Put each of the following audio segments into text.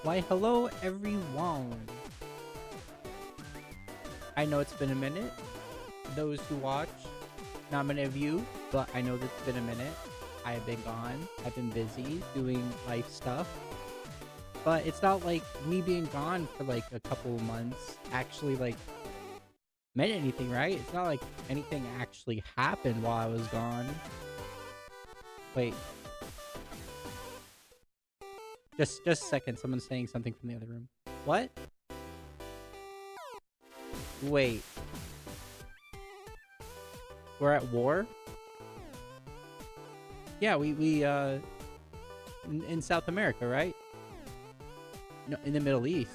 Why, hello everyone. I know it's been a minute. Those who watch, not many of you, but I know that it's been a minute. I have been gone. I've been busy doing life stuff. But it's not like me being gone for like a couple of months actually like meant anything, right? It's not like anything actually happened while I was gone. Wait. Just a second. Someone's saying something from the other room. What? Wait. We're at war? Yeah, we in South America, right? No, in the Middle East.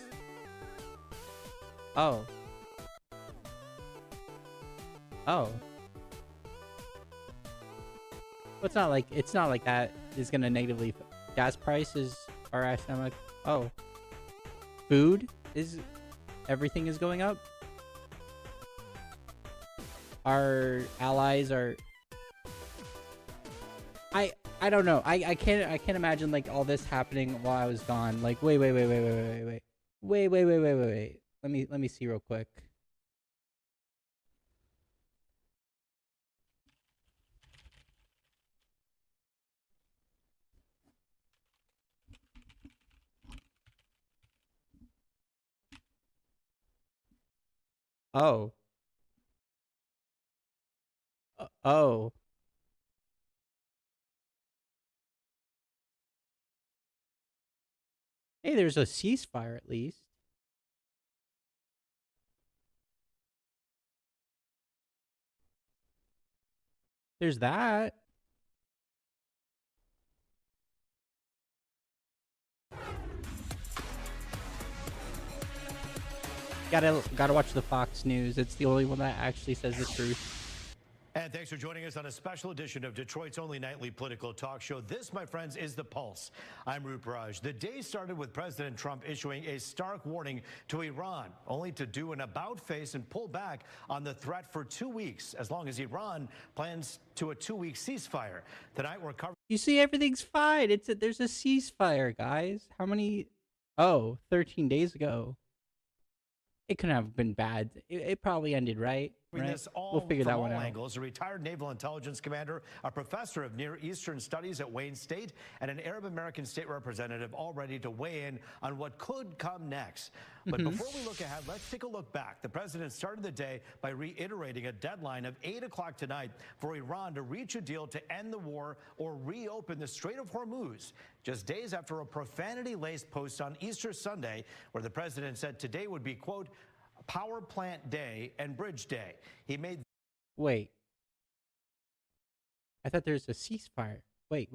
Oh. Oh. Well, it's not like that is gonna negatively. Gas prices are astronomical. Oh. Food is everything is going up. Our allies are. I don't know. I can't imagine like all this happening while I was gone. Like wait. Let me see real quick. Oh. Oh. Hey, there's a ceasefire at least. There's that. Gotta watch the Fox News. It's the only one that actually says the truth. And thanks for joining us on a special edition of Detroit's only nightly political talk show. This, my friends, is The Pulse. I'm Roop Raj. The day started with President Trump issuing a stark warning to Iran, only to do an about-face and pull back on the threat for 2 weeks, as long as Iran plans to a 2-week ceasefire. Tonight, we're covering... You see, everything's fine. There's a ceasefire, guys. How many? Oh, 13 days ago. It couldn't have been bad. It probably ended, right? This We'll figure that one out. Angles, a retired naval intelligence commander, a professor of Near Eastern Studies at Wayne State, and an Arab American state representative all ready to weigh in on what could come next. But before we look ahead, let's take a look back. The president started the day by reiterating a deadline of 8 o'clock tonight for Iran to reach a deal to end the war or reopen the Strait of Hormuz, just days after a profanity-laced post on Easter Sunday where the president said today would be, quote, Power Plant Day and Bridge Day. He made... Wait. I thought there's a ceasefire. Wait.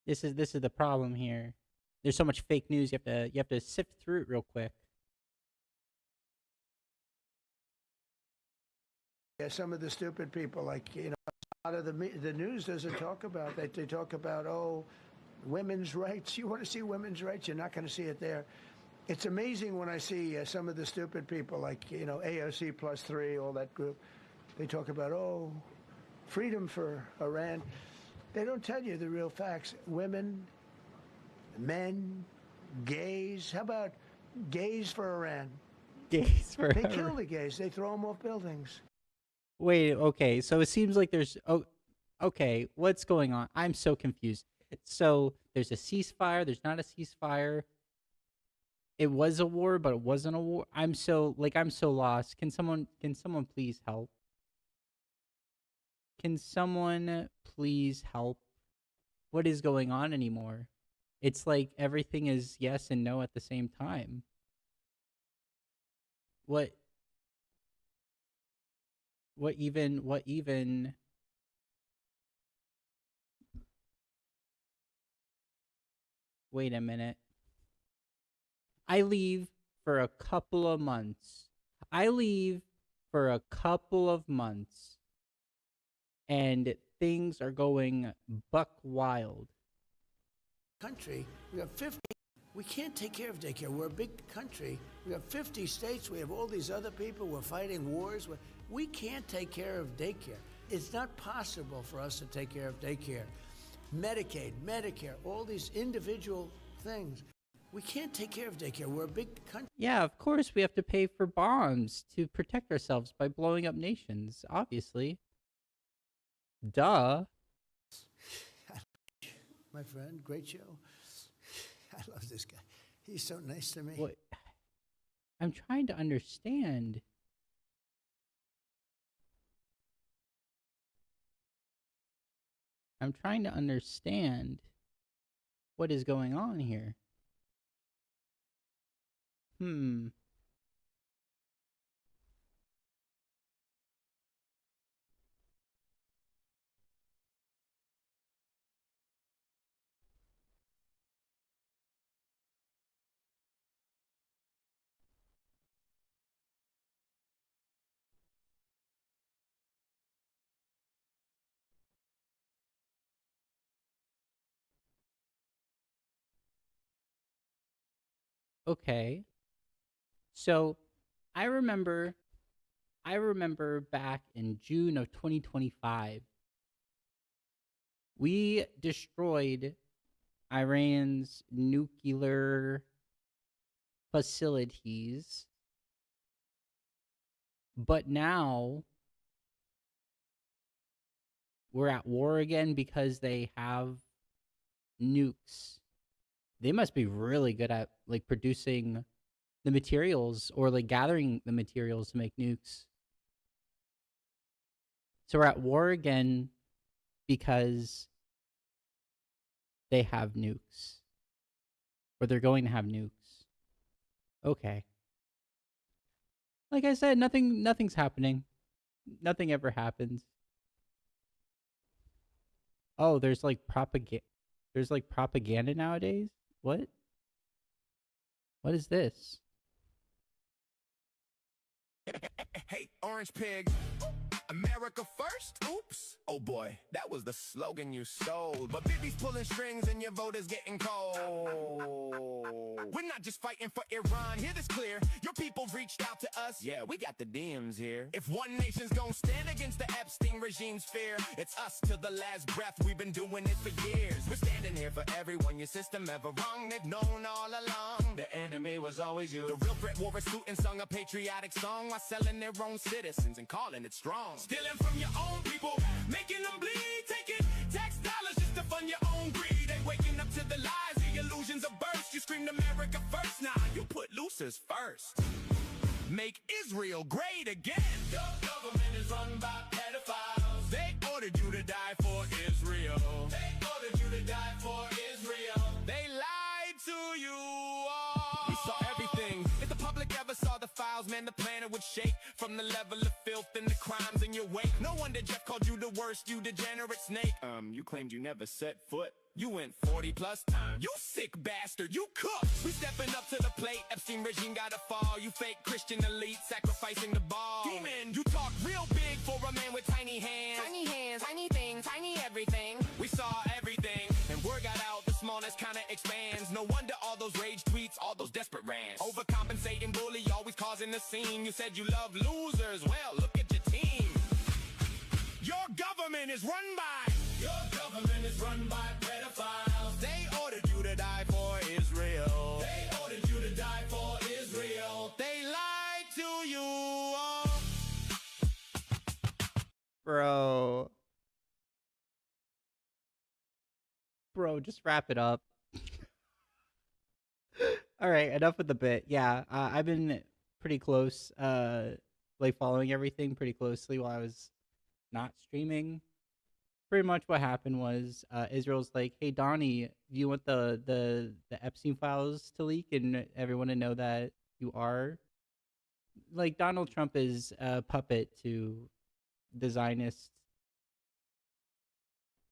This is the problem here. There's so much fake news. You have to sift through it real quick. Yeah, some of the stupid people, like, a lot of the news doesn't talk about that. They talk about, women's rights. You want to see women's rights? You're not going to see it there. It's amazing when I see some of the stupid people, like, AOC plus 3, all that group. They talk about, freedom for Iran. They don't tell you the real facts. Women, men, gays. How about gays for Iran? Gays for They kill the gays. They throw them off buildings. Wait, okay. So it seems like there's okay, what's going on? I'm so confused. So there's a ceasefire, there's not a ceasefire. It was a war, but it wasn't a war. I'm so lost. Can someone please help? Can someone please help? What is going on anymore? It's like everything is yes and no at the same time. What even wait a minute. I leave for a couple of months. I leave for a couple of months, and things are going buck wild. Country, we have 50. We can't take care of daycare. We're a big country. We have 50 states. We have all these other people. We're fighting wars. We can't take care of daycare. It's not possible for us to take care of daycare. Medicaid, Medicare, all these individual things. We can't take care of daycare. We're a big country. Yeah, of course we have to pay for bombs to protect ourselves by blowing up nations, obviously. Duh. My friend, great show. I love this guy. He's so nice to me. What? I'm trying to understand. I'm trying to understand what is going on here. Okay. So, I remember back in June of 2025, we destroyed Iran's nuclear facilities. But now we're at war again because they have nukes. They must be really good at like producing the materials or like gathering the materials to make nukes. So we're at war again because they have nukes. Or they're going to have nukes. Okay. Like I said, nothing's happening. Nothing ever happens. Oh, there's like propaganda nowadays? What? What is this? Hey, Orange Pig, America first? Oops. Oh boy, that was the slogan you sold. But Bibi's pulling strings and your vote is getting cold. We're not just fighting for Iran, hear this clear. Your people reached out to us. Yeah, we got the DMs here. If one nation's gonna stand against the Epstein regime's fear, it's us till the last breath. We've been doing it for years. We're standing here for everyone. Your system ever wrong, they've known all along. The enemy was always you. The real threat wore a suit and sung a patriotic song while selling their own citizens and calling it strong. Stealing from your own people, making them bleed, taking tax dollars just to fund your own greed. They waking up to the lies, the illusions of burst. You screamed America first, nah, you put losers first. Make Israel great again. Your government is run by pedophiles. They ordered you to die for Israel. They ordered you to die for Israel. They lied to you all. We saw everything. If the public ever saw the files, man, the planet would shake from the level of filth and the crimes in your wake. No wonder Jeff called you the worst, you degenerate snake. You claimed you never set foot. You went 40 plus times. You sick bastard, you cooked. We stepping up to the plate. Epstein regime gotta fall. You fake Christian elite sacrificing the ball. Demon, you talk real big for a man with tiny hands. Tiny hands, tiny things, tiny everything. We saw everything, and word got out. The smallness kinda expands. No wonder all those rage tweets, all those desperate rants. Overcompensating bully, always causing the scene. You said you love losers. Well, look at your team. Your government is run by. Your government is run by pedophiles. They ordered you to die for Israel. They ordered you to die for Israel. They lied to you all. Bro, just wrap it up. All right, enough with the bit. Yeah, I've been pretty close, like following everything pretty closely while I was not streaming. Pretty much what happened was Israel's like, hey Donnie, do you want the Epstein files to leak and everyone to know that you are? Like, Donald Trump is a puppet to the Zionist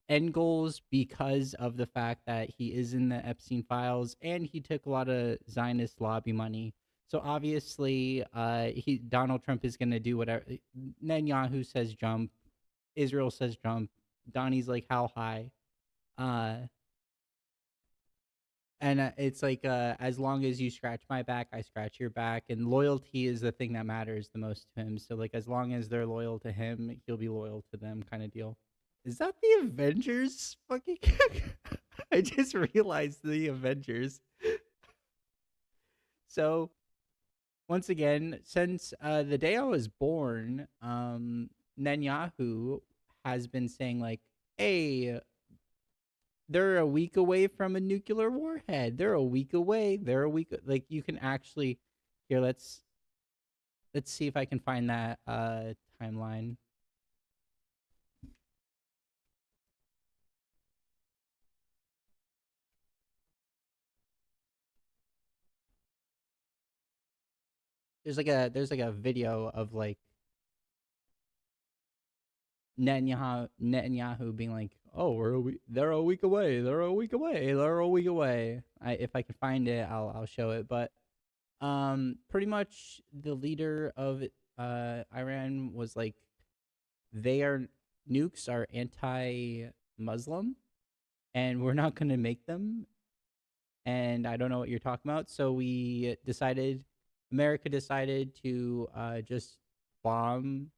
end goals because of the fact that he is in the Epstein files and he took a lot of Zionist lobby money So obviously, Donald Trump is gonna do whatever. Netanyahu says jump, Israel says jump. Donnie's like how high, uh, and it's like as long as you scratch my back, I scratch your back, and loyalty is the thing that matters the most to him. So like as long as they're loyal to him, he'll be loyal to them, kind of deal. Is that the Avengers? Fucking, I just realized the Avengers. So once again, since the day I was born, Netanyahu has been saying like, "Hey, they're a week away from a nuclear warhead. They're a week away. They're a week." Like you can actually here. Let's see if I can find that timeline. There's like a video of like Netanyahu being like, "Oh, they're a week away. They're a week away. They're a week away." If I can find it, I'll show it. But pretty much the leader of Iran was like, nukes are anti-Muslim, and we're not gonna make them. And I don't know what you're talking about. So America decided to just bomb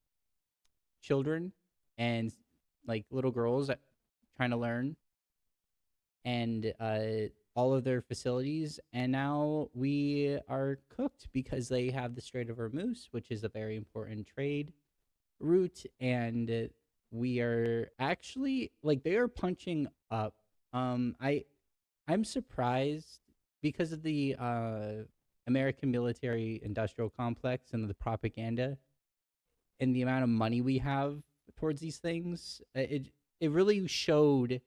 children and like little girls trying to learn, and all of their facilities. And now we are cooked because they have the Strait of Hormuz, which is a very important trade route, and we are actually like they are punching up. I'm surprised because of the American military industrial complex and the propaganda and the amount of money we have towards these things. It really showed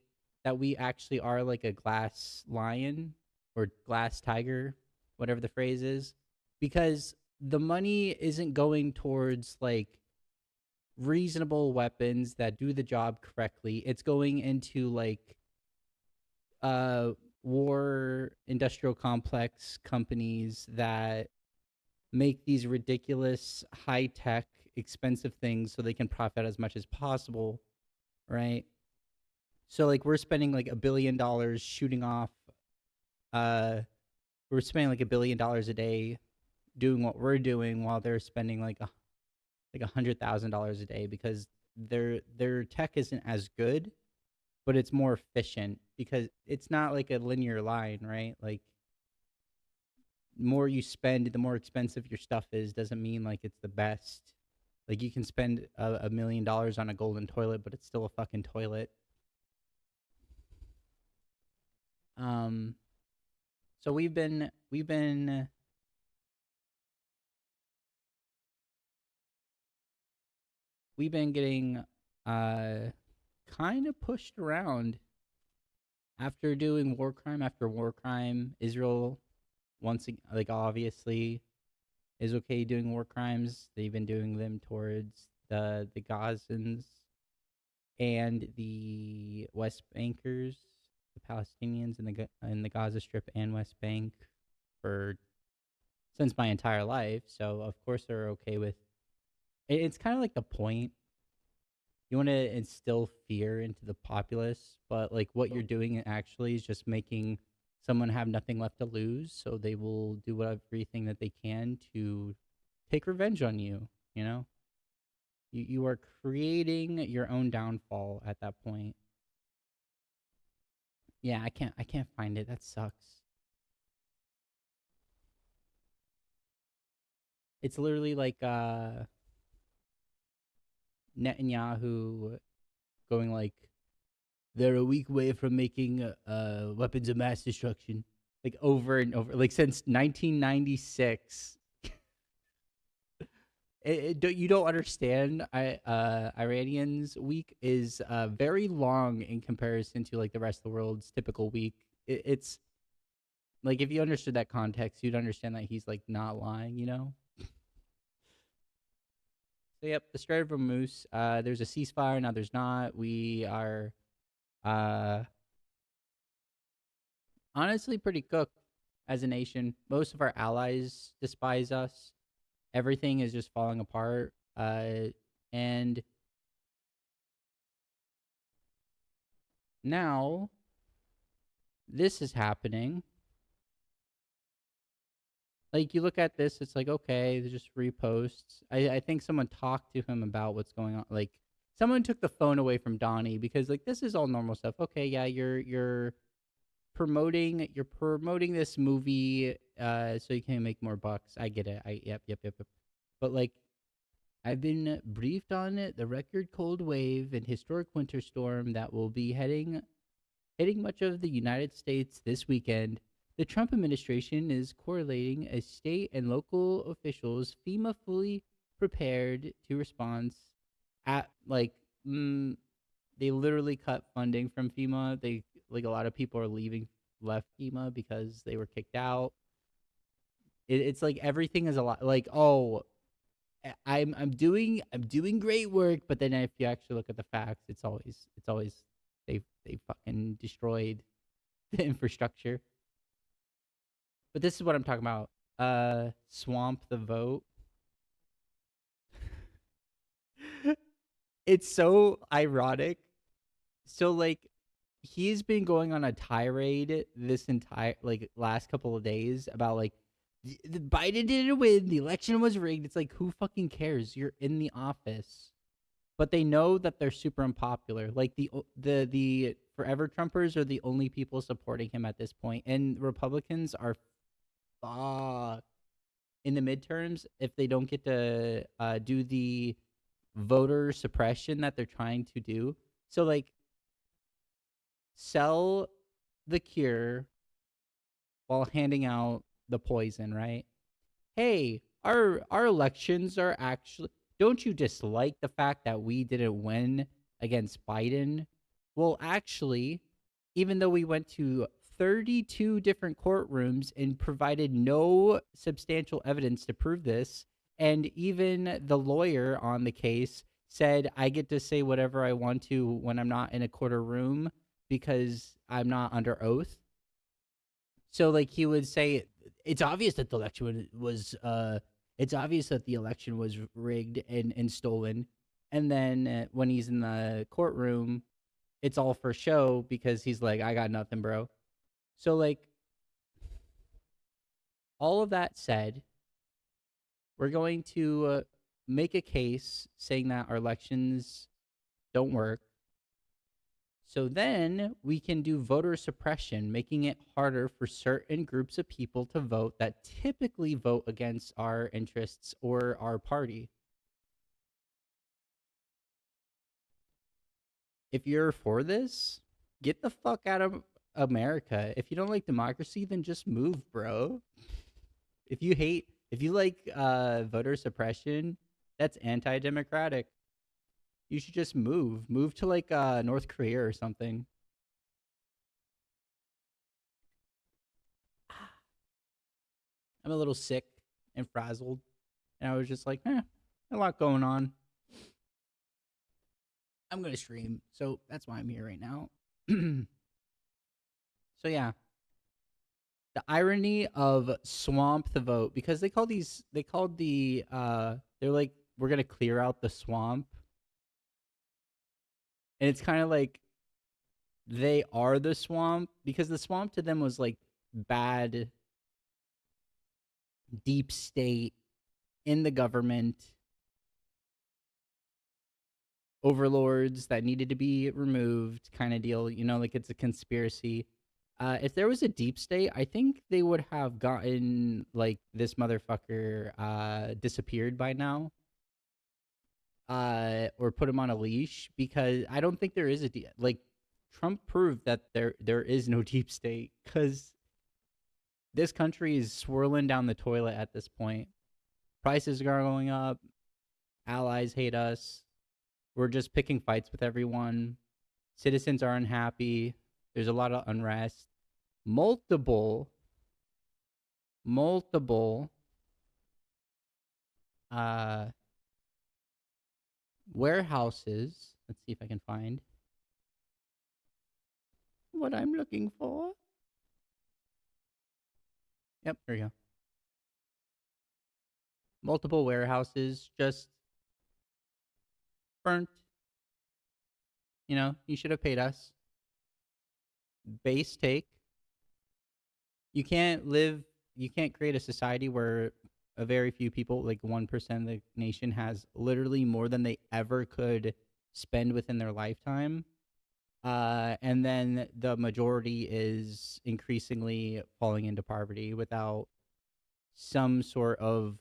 that we actually are like a glass lion or glass tiger, whatever the phrase is, because the money isn't going towards like reasonable weapons that do the job correctly. It's going into like war industrial complex companies that make these ridiculous high tech expensive things so they can profit as much as possible, right? So like we're spending like $1 billion shooting off we're spending like $1 billion a day doing what we're doing while they're spending like $100,000 a day because their tech isn't as good, but it's more efficient because it's not like a linear line, right? Like the more you spend, the more expensive your stuff is. Doesn't mean like it's the best. Like you can spend $1 million on a golden toilet, but it's still a fucking toilet. So we've been getting kind of pushed around after doing war crime after war crime. Israel once again, like obviously is okay doing war crimes. They've been doing them towards the Gazans and the West Bankers, the Palestinians in the Gaza Strip and West Bank for since my entire life. So of course they're okay with it. It's kind of like the point. You want to instill fear into the populace, but like what you're doing actually is just making someone have nothing left to lose, so they will do everything that they can to take revenge on you, you know? You are creating your own downfall at that point. Yeah, I can't find it. That sucks. It's literally like Netanyahu going like they're a week away from making weapons of mass destruction, like over and over, like since 1996. You don't understand. Iranians' week is very long in comparison to like the rest of the world's typical week. It's like if you understood that context, you'd understand that he's like not lying, you know. So yep, the Strait of Hormuz. There's a ceasefire now. There's not. We are honestly pretty cooked. as a nation. Most of our allies despise us. Everything is just falling apart. And now this is happening. Like, you look at this, it's like, okay, they're just reposts. I think someone talked to him about what's going on. Like, someone took the phone away from Donnie because, like, this is all normal stuff. Okay, yeah, you're promoting this movie so you can make more bucks. I get it. Yep. But, like, I've been briefed on it, the record cold wave and historic winter storm that will be hitting much of the United States this weekend. The Trump administration is correlating as state and local officials FEMA fully prepared to respond at, like, they literally cut funding from FEMA. They, like, a lot of people are left FEMA because they were kicked out. It's like everything is a lot like, oh, I'm doing great work, but then if you actually look at the facts, it's always they fucking destroyed the infrastructure. But this is what I'm talking about. Swamp the vote. It's so ironic. So, like, he's been going on a tirade this entire, like, last couple of days about, like, the Biden didn't win, the election was rigged. It's like, who fucking cares? You're in the office. But they know that they're super unpopular. Like, the forever Trumpers are the only people supporting him at this point, and Republicans are fucked in the midterms if they don't get to do the voter suppression that they're trying to do. So, like, sell the cure while handing out the poison, right? Hey, our elections are actually, don't you dislike the fact that we didn't win against Biden? Well, actually, even though we went to 32 different courtrooms and provided no substantial evidence to prove this, and even the lawyer on the case said, I get to say whatever I want to when I'm not in a courtroom because I'm not under oath. So, like, he would say, it's obvious that the election was rigged and stolen. And then when he's in the courtroom, it's all for show because he's like, I got nothing, bro. So, like, all of that said, we're going to make a case saying that our elections don't work. So then we can do voter suppression, making it harder for certain groups of people to vote that typically vote against our interests or our party. If you're for this, get the fuck out of America. If you don't like democracy, then just move, bro. If you like voter suppression, that's anti-democratic. You should just move to, like, North Korea or something. I'm a little sick and frazzled, and I was just like, a lot going on. I'm gonna stream, so that's why I'm here right now. So yeah, the irony of swamp the vote, because they're like, we're gonna clear out the swamp. And it's kind of like they are the swamp, because the swamp to them was like bad, deep state in the government, overlords that needed to be removed kind of deal, you know, like it's a conspiracy. If there was a deep state, I think they would have gotten, like, this motherfucker disappeared by now. Or put him on a leash, because I don't think there is like, Trump proved that there is no deep state, because this country is swirling down the toilet at this point. Prices are going up. Allies hate us. We're just picking fights with everyone. Citizens are unhappy. There's a lot of unrest. Multiple warehouses. Let's see if I can find what I'm looking for. Yep, there you go. Multiple warehouses just burnt. You know, you should have paid us. Base take. You can't create a society where a very few people, like 1% of the nation, has literally more than they ever could spend within their lifetime. And then the majority is increasingly falling into poverty without some sort of,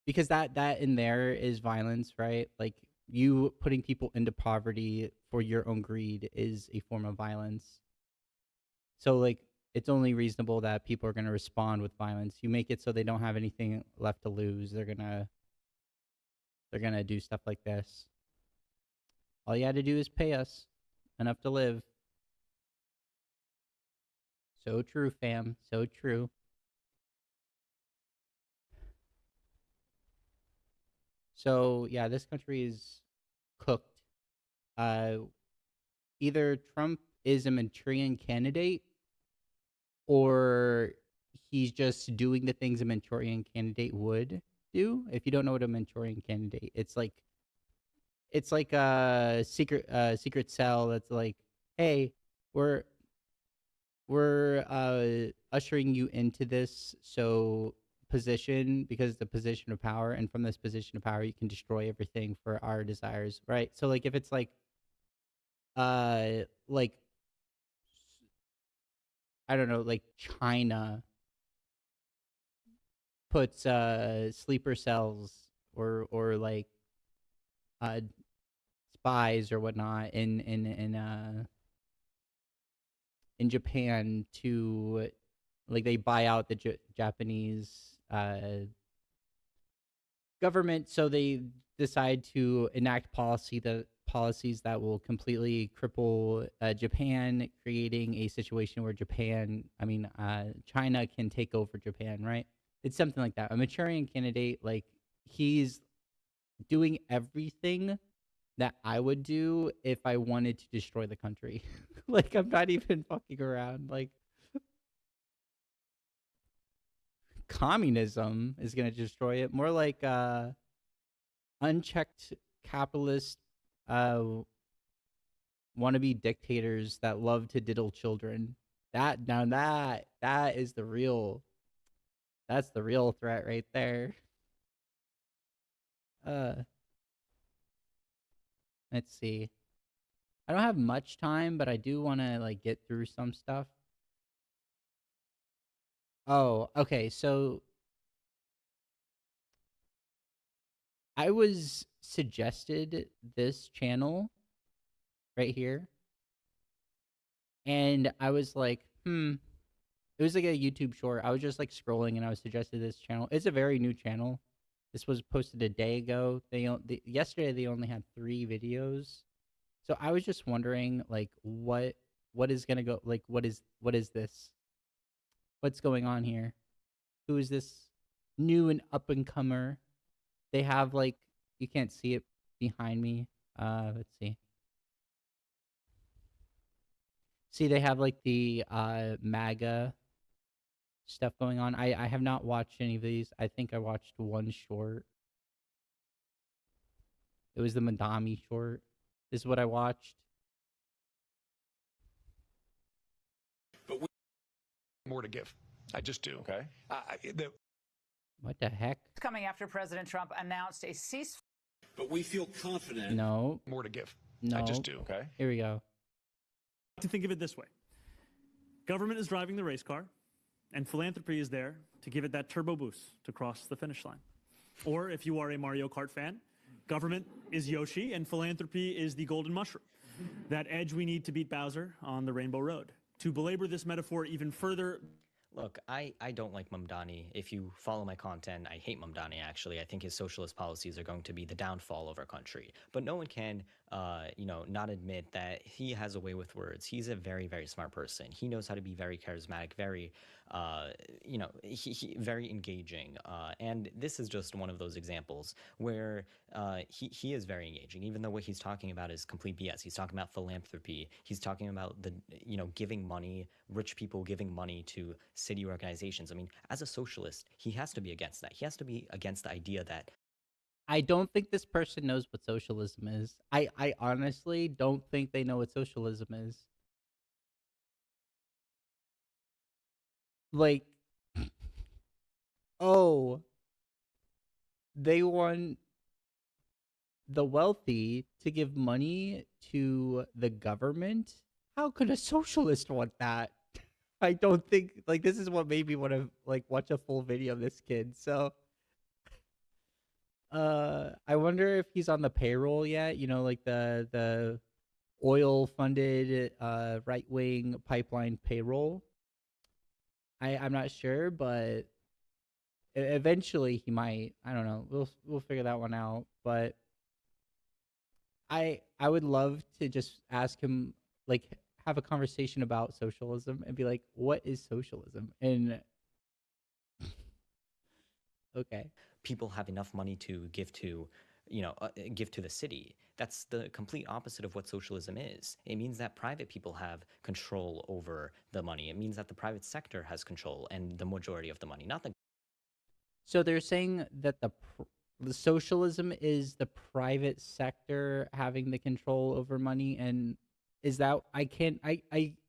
because that in there is violence, right? Like, you putting people into poverty for your own greed is a form of violence. So, like, it's only reasonable that people are going to respond with violence. You make it so they don't have anything left to lose. They're gonna do stuff like this. All you had to do is pay us enough to live. So true, fam. So true. So yeah, this country is cooked. Either Trump is a Manchurian candidate, or he's just doing the things a Manchurian candidate would do. If you don't know what a Manchurian candidate, it's like a secret cell that's like, hey, we're ushering you into this position because the position of power, and from this position of power you can destroy everything for our desires, right? So like if it's like I don't know, like China puts sleeper cells or like spies or whatnot in Japan to, like, they buy out the Japanese government, so they decide to enact policies that will completely cripple Japan, creating a situation where China can take over Japan, right? It's something like that. A Manchurian candidate, like, he's doing everything that I would do if I wanted to destroy the country. Like, I'm not even fucking around. Like, communism is going to destroy it. More like unchecked capitalist wannabe dictators that love to diddle children. That is the real, that's the real threat right there. Let's see. I don't have much time, but I do want to like get through some stuff. Oh, okay. So I was suggested this channel right here, and I was like, it was like a YouTube short. I was just like scrolling, and I was suggested this channel. It's a very new channel. This was posted a day ago. Yesterday they only had 3 videos. So I was just wondering, like, what is gonna go, like, what is this? What's going on here? Who is this new and up and comer? They have, like, you can't see it behind me. Let's see. See, they have like the MAGA stuff going on. I have not watched any of these. I think I watched one short. It was the Madami short. This is what I watched. But more to give. I just do. Okay. What the heck? Coming after President Trump announced a ceasefire. But we feel confident. No. More to give. No. I just do. Okay. Here we go. To think of it this way. Government is driving the race car, and philanthropy is there to give it that turbo boost to cross the finish line. Or if you are a Mario Kart fan, government is Yoshi, and philanthropy is the golden mushroom. That edge we need to beat Bowser on the Rainbow Road. To belabor this metaphor even further... Look, I don't like Mamdani. If you follow my content, I hate Mamdani, actually. I think his socialist policies are going to be the downfall of our country. But no one can, not admit that he has a way with words. He's a very, very smart person. He knows how to be very charismatic, very, very engaging. And this is just one of those examples where he is very engaging, even though what he's talking about is complete BS. He's talking about philanthropy. He's talking about giving money, rich people giving money to city organizations. I mean, as a socialist, he has to be against that. He has to be against the idea that I don't think this person knows what socialism is. I honestly don't think they know what socialism is. Like, oh, they want the wealthy to give money to the government? How could a socialist want that? I don't think, like, this is what made me want to, like, watch a full video of this kid. So, I wonder if he's on the payroll yet, you know, like the oil funded right wing pipeline payroll. I'm not sure, but eventually he might. I don't know. We'll figure that one out. But I would love to just ask him, like, have a conversation about socialism and be like, what is socialism? And okay. people have enough money to give to give to the city. That's the complete opposite of what socialism is. It means that private people have control over the money. It means that the private sector has control and the majority of the money, not the. So they're saying that the socialism is the private sector having the control over money, and is that I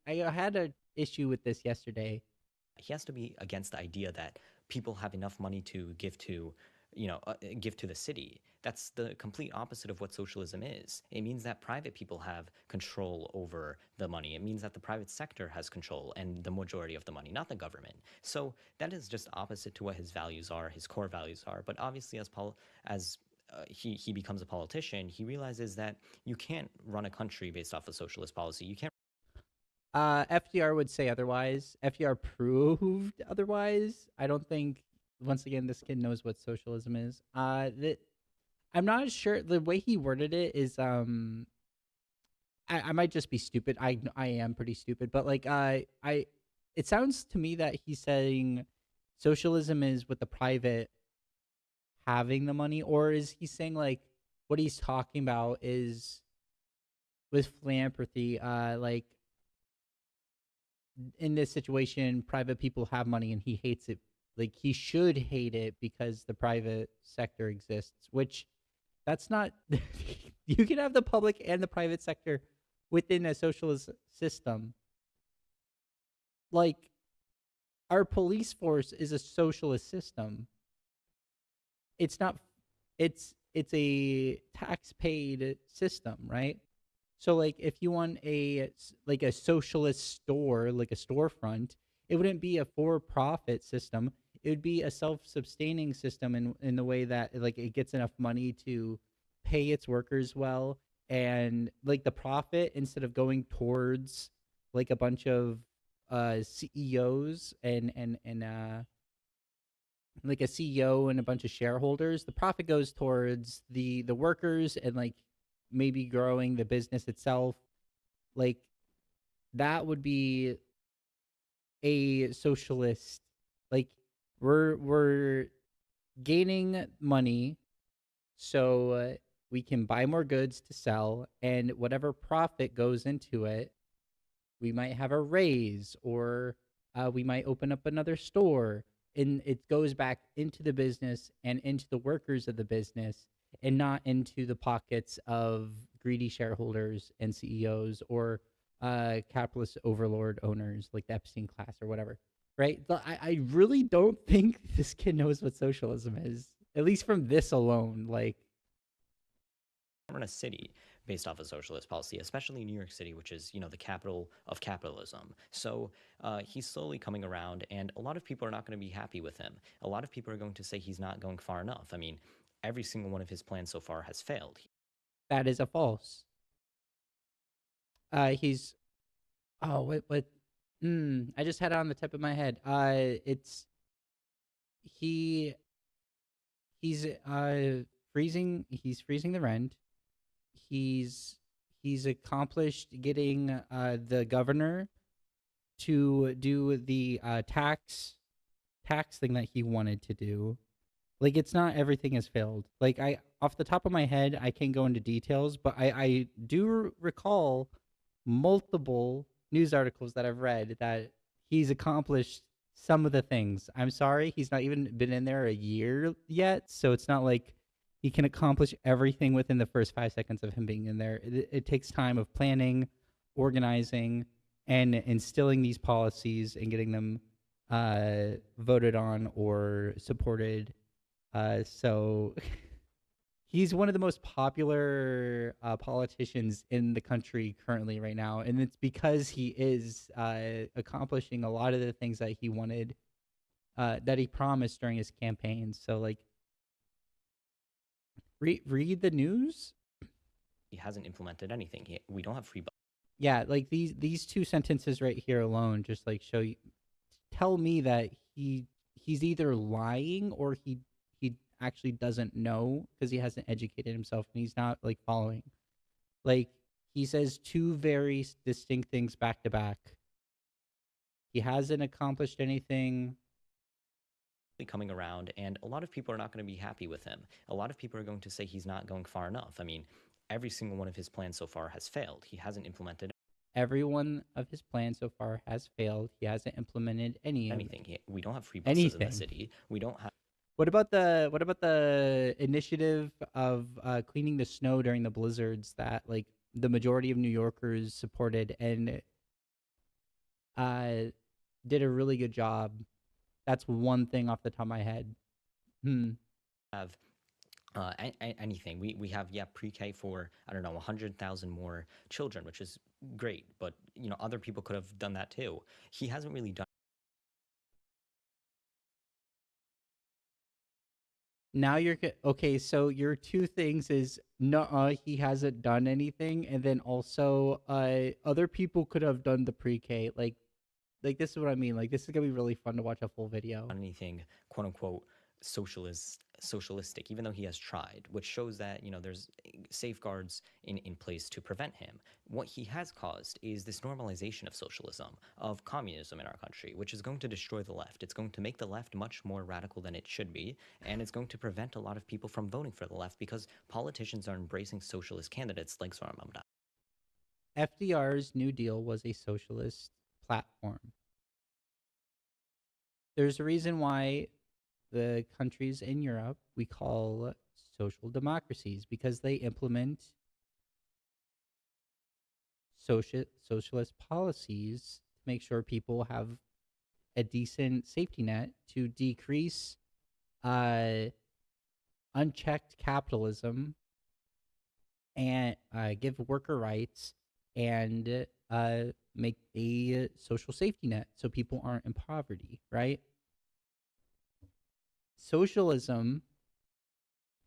had an issue with this yesterday. He has to be against the idea that people have enough money to give to give to the city. That's the complete opposite of what socialism is. It means that private people have control over the money. It means that the private sector has control and the majority of the money, not the government. So that is just opposite to what his values are, his core values are. But obviously, as he becomes a politician, he realizes that you can't run a country based off of socialist policy. You can't. FDR would say otherwise. FDR proved otherwise. I don't think, once again, this kid knows what socialism is. I'm not sure. The way he worded it is, I might just be stupid. I am pretty stupid, but like, it sounds to me that he's saying socialism is with the private having the money, or is he saying like what he's talking about is with philanthropy, like in this situation, private people have money and he hates it. Like, he should hate it because the private sector exists, which that's not. You can have the public and the private sector within a socialist system. Like, our police force is a socialist system. It's not. It's a tax paid system, right? So like, if you want a socialist store, like a storefront, it wouldn't be a for-profit system. It would be a self-sustaining system in the way that like it gets enough money to pay its workers well, and like the profit, instead of going towards like a bunch of CEOs and like a CEO and a bunch of shareholders, the profit goes towards the workers and like maybe growing the business itself. Like, that would be a socialist. Like, we're gaining money so we can buy more goods to sell, and whatever profit goes into it, we might have a raise, or we might open up another store, and it goes back into the business and into the workers of the business, and not into the pockets of greedy shareholders and CEOs or capitalist overlord owners like the Epstein class or whatever, right? I really don't think this kid knows what socialism is, at least from this alone. Like, run a city based off of socialist policy, especially New York City, which is, the capital of capitalism. So he's slowly coming around, and a lot of people are not going to be happy with him. A lot of people are going to say he's not going far enough. I mean, every single one of his plans so far has failed. that is a false. He's, oh, what? I just had it on the tip of my head. It's he's freezing. He's freezing the rent. He's accomplished getting the governor to do the tax thing that he wanted to do. Like, it's not everything has failed. Like, I off the top of my head, I can't go into details, but I do recall multiple news articles that I've read that he's accomplished some of the things. I'm sorry, he's not even been in there a year yet, so it's not like he can accomplish everything within the first 5 seconds of him being in there. It takes time of planning, organizing, and instilling these policies and getting them voted on or supported. So he's one of the most popular politicians in the country currently right now, and it's because he is accomplishing a lot of the things that he wanted, that he promised during his campaign. So, like, read the news. He hasn't implemented anything. We don't have free. Yeah, like these two sentences right here alone just like tell me that he's either lying or he actually doesn't know because he hasn't educated himself and he's not like following. Like, he says two very distinct things back to back. He hasn't accomplished anything. Coming around, and a lot of people are not going to be happy with him. A lot of people are going to say he's not going far enough. I mean, every single one of his plans so far has failed. He hasn't implemented every one of his plans so far has failed. He hasn't implemented anything. We don't have free buses in the city. We don't have. What about the initiative of cleaning the snow during the blizzards that like the majority of New Yorkers supported and did a really good job? That's one thing off the top of my head. Have anything. We have pre-K for, I don't know, 100,000 more children, which is great, but you know, other people could have done that too. He hasn't really done. Now you're okay. So your two things is no, he hasn't done anything, and then also other people could have done the pre-K. Like this is what I mean. Like, this is gonna be really fun to watch a full video. Anything quote unquote socialistic, even though he has tried, which shows that, you know, there's safeguards in place to prevent him. What he has caused is this normalization of socialism, of communism in our country, which is going to destroy the left. It's going to make the left much more radical than it should be, and it's going to prevent a lot of people from voting for the left because politicians are embracing socialist candidates like Zoran Mamdani. FDR's New Deal was a socialist platform. There's a reason why the countries in Europe we call social democracies, because they implement socialist policies to make sure people have a decent safety net to decrease unchecked capitalism and give worker rights and make a social safety net so people aren't in poverty, right? Socialism,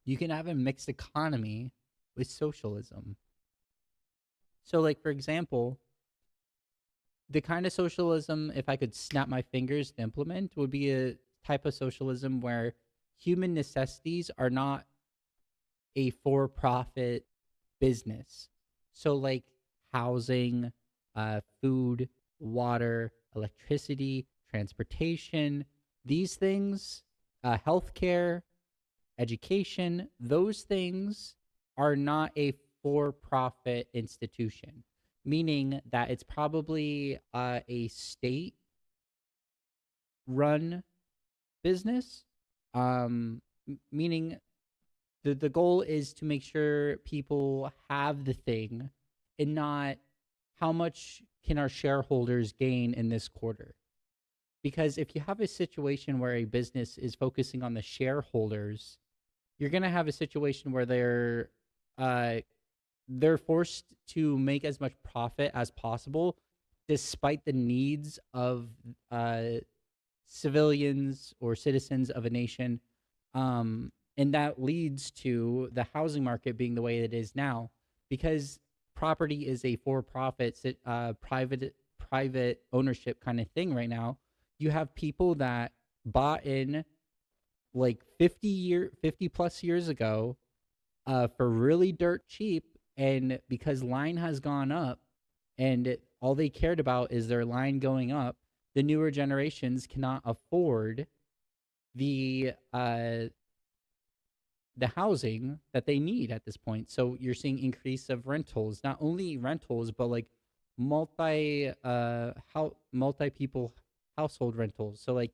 you can have a mixed economy with socialism. So, like, for example, the kind of socialism, if I could snap my fingers to implement, would be a type of socialism where human necessities are not a for-profit business. So, like, housing, food, water, electricity, transportation, these things, healthcare, education, those things are not a for-profit institution, meaning that it's probably a state-run business, meaning the goal is to make sure people have the thing and not how much can our shareholders gain in this quarter. Because if you have a situation where a business is focusing on the shareholders, you're going to have a situation where they're forced to make as much profit as possible, despite the needs of civilians or citizens of a nation. And that leads to the housing market being the way it is now, because property is a for-profit, private ownership kind of thing right now. You have people that bought in like 50 plus years ago for really dirt cheap, and because line has gone up and all they cared about is their line going up, the newer generations cannot afford the the housing that they need at this point. So you're seeing increase of rentals, not only rentals, but like multi people household rentals. So like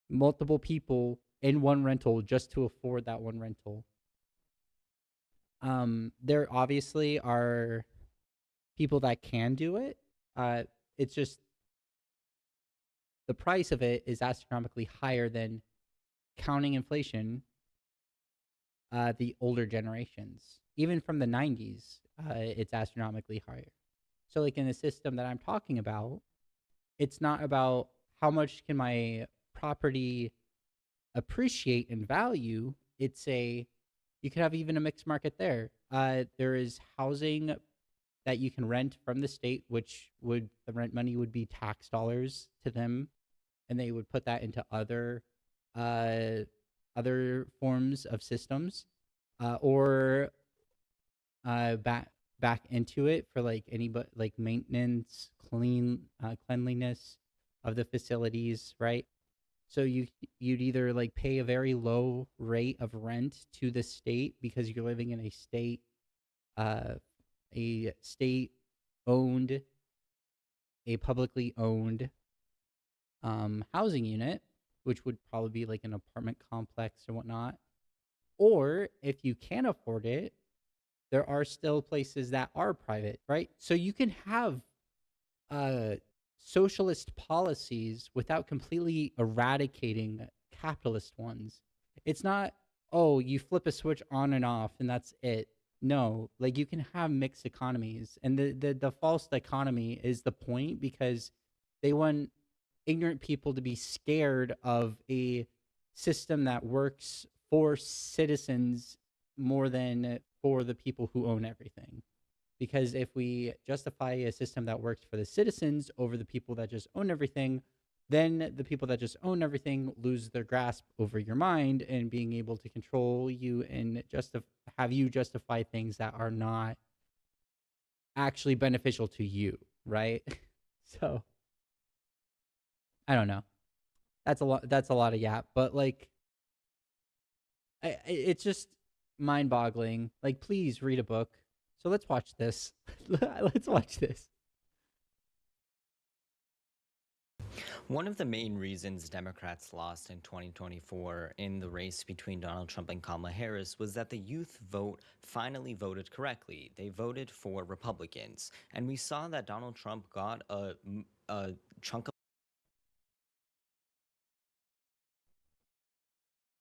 multiple people in one rental just to afford that one rental. There obviously are people that can do it. It's just the price of it is astronomically higher than counting inflation. The older generations, even from the 90s, it's astronomically higher. So like in the system that I'm talking about, it's not about how much can my property appreciate in value. You could have even a mixed market there. There is housing that you can rent from the state, which the rent money would be tax dollars to them, and they would put that into other forms of systems, or back into it for like like maintenance, cleanliness of the facilities, right? So you'd either like pay a very low rate of rent to the state because you're living in a state-owned, a publicly owned housing unit, which would probably be like an apartment complex or whatnot. Or if you can't afford it, there are still places that are private, right? So you can have socialist policies without completely eradicating capitalist ones. It's not, oh, you flip a switch on and off and that's it. No, like you can have mixed economies. And the false dichotomy is the point, because they want ignorant people to be scared of a system that works for citizens more than for the people who own everything. Because if we justify a system that works for the citizens over the people that just own everything, then the people that just own everything lose their grasp over your mind and being able to control you and have you justify things that are not actually beneficial to you, right? So I don't know. That's a lot of yap, but like it's just mind-boggling. Like, please read a book. So let's watch this. Let's watch this. One of the main reasons Democrats lost in 2024 in the race between Donald Trump and Kamala Harris was that the youth vote finally voted correctly. They voted for Republicans. And we saw that Donald Trump got a chunk of...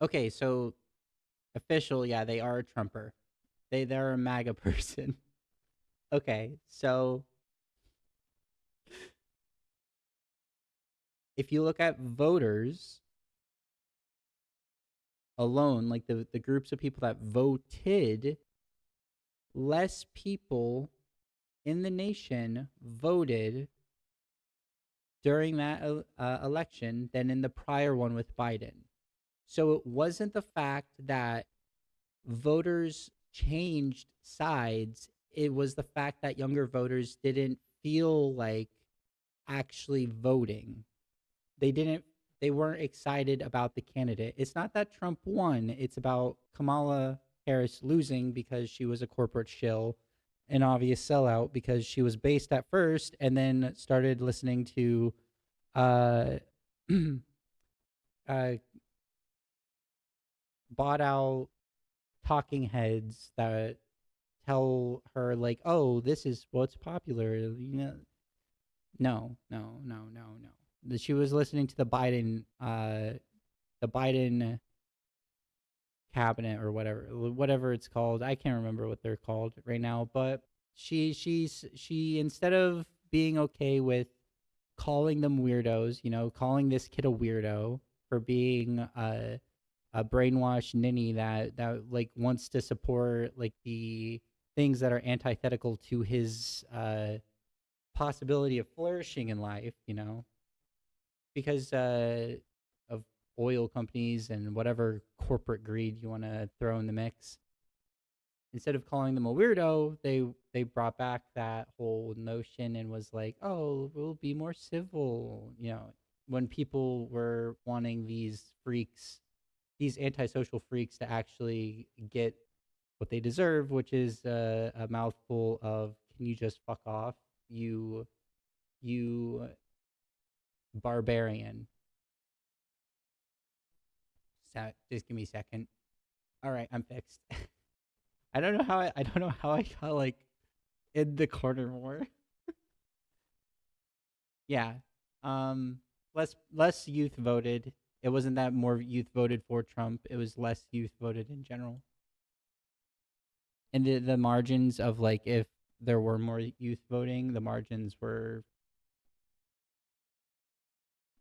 Okay, so official, yeah, they are a Trumper. They're a MAGA person. Okay, so if you look at voters alone, like the groups of people that voted, less people in the nation voted during that election than in the prior one with Biden. So it wasn't the fact that voters changed sides. It was the fact that younger voters didn't feel like actually voting. They weren't excited about the candidate. It's not that Trump won. It's about Kamala Harris losing because she was a corporate shill, an obvious sellout because she was based at first and then started listening to bought out talking heads that tell her like, oh, this is what's popular, you know. No. She was listening to the Biden cabinet or whatever it's called. I can't remember what they're called right now, but she instead of being okay with calling them weirdos, you know, calling this kid a weirdo for being a brainwashed ninny that like wants to support like the things that are antithetical to his possibility of flourishing in life, you know, because of oil companies and whatever corporate greed you want to throw in the mix. Instead of calling them a weirdo, they brought back that whole notion and was like, oh, we'll be more civil, you know, when people were wanting these freaks these antisocial freaks to actually get what they deserve, which is a mouthful of "Can you just fuck off, you barbarian." Just give me a second. All right, I'm fixed. I don't know how I don't know how I got like in the corner more. Yeah. Less youth voted. It wasn't that more youth voted for Trump. It was less youth voted in general. And the margins of like if there were more youth voting, the margins were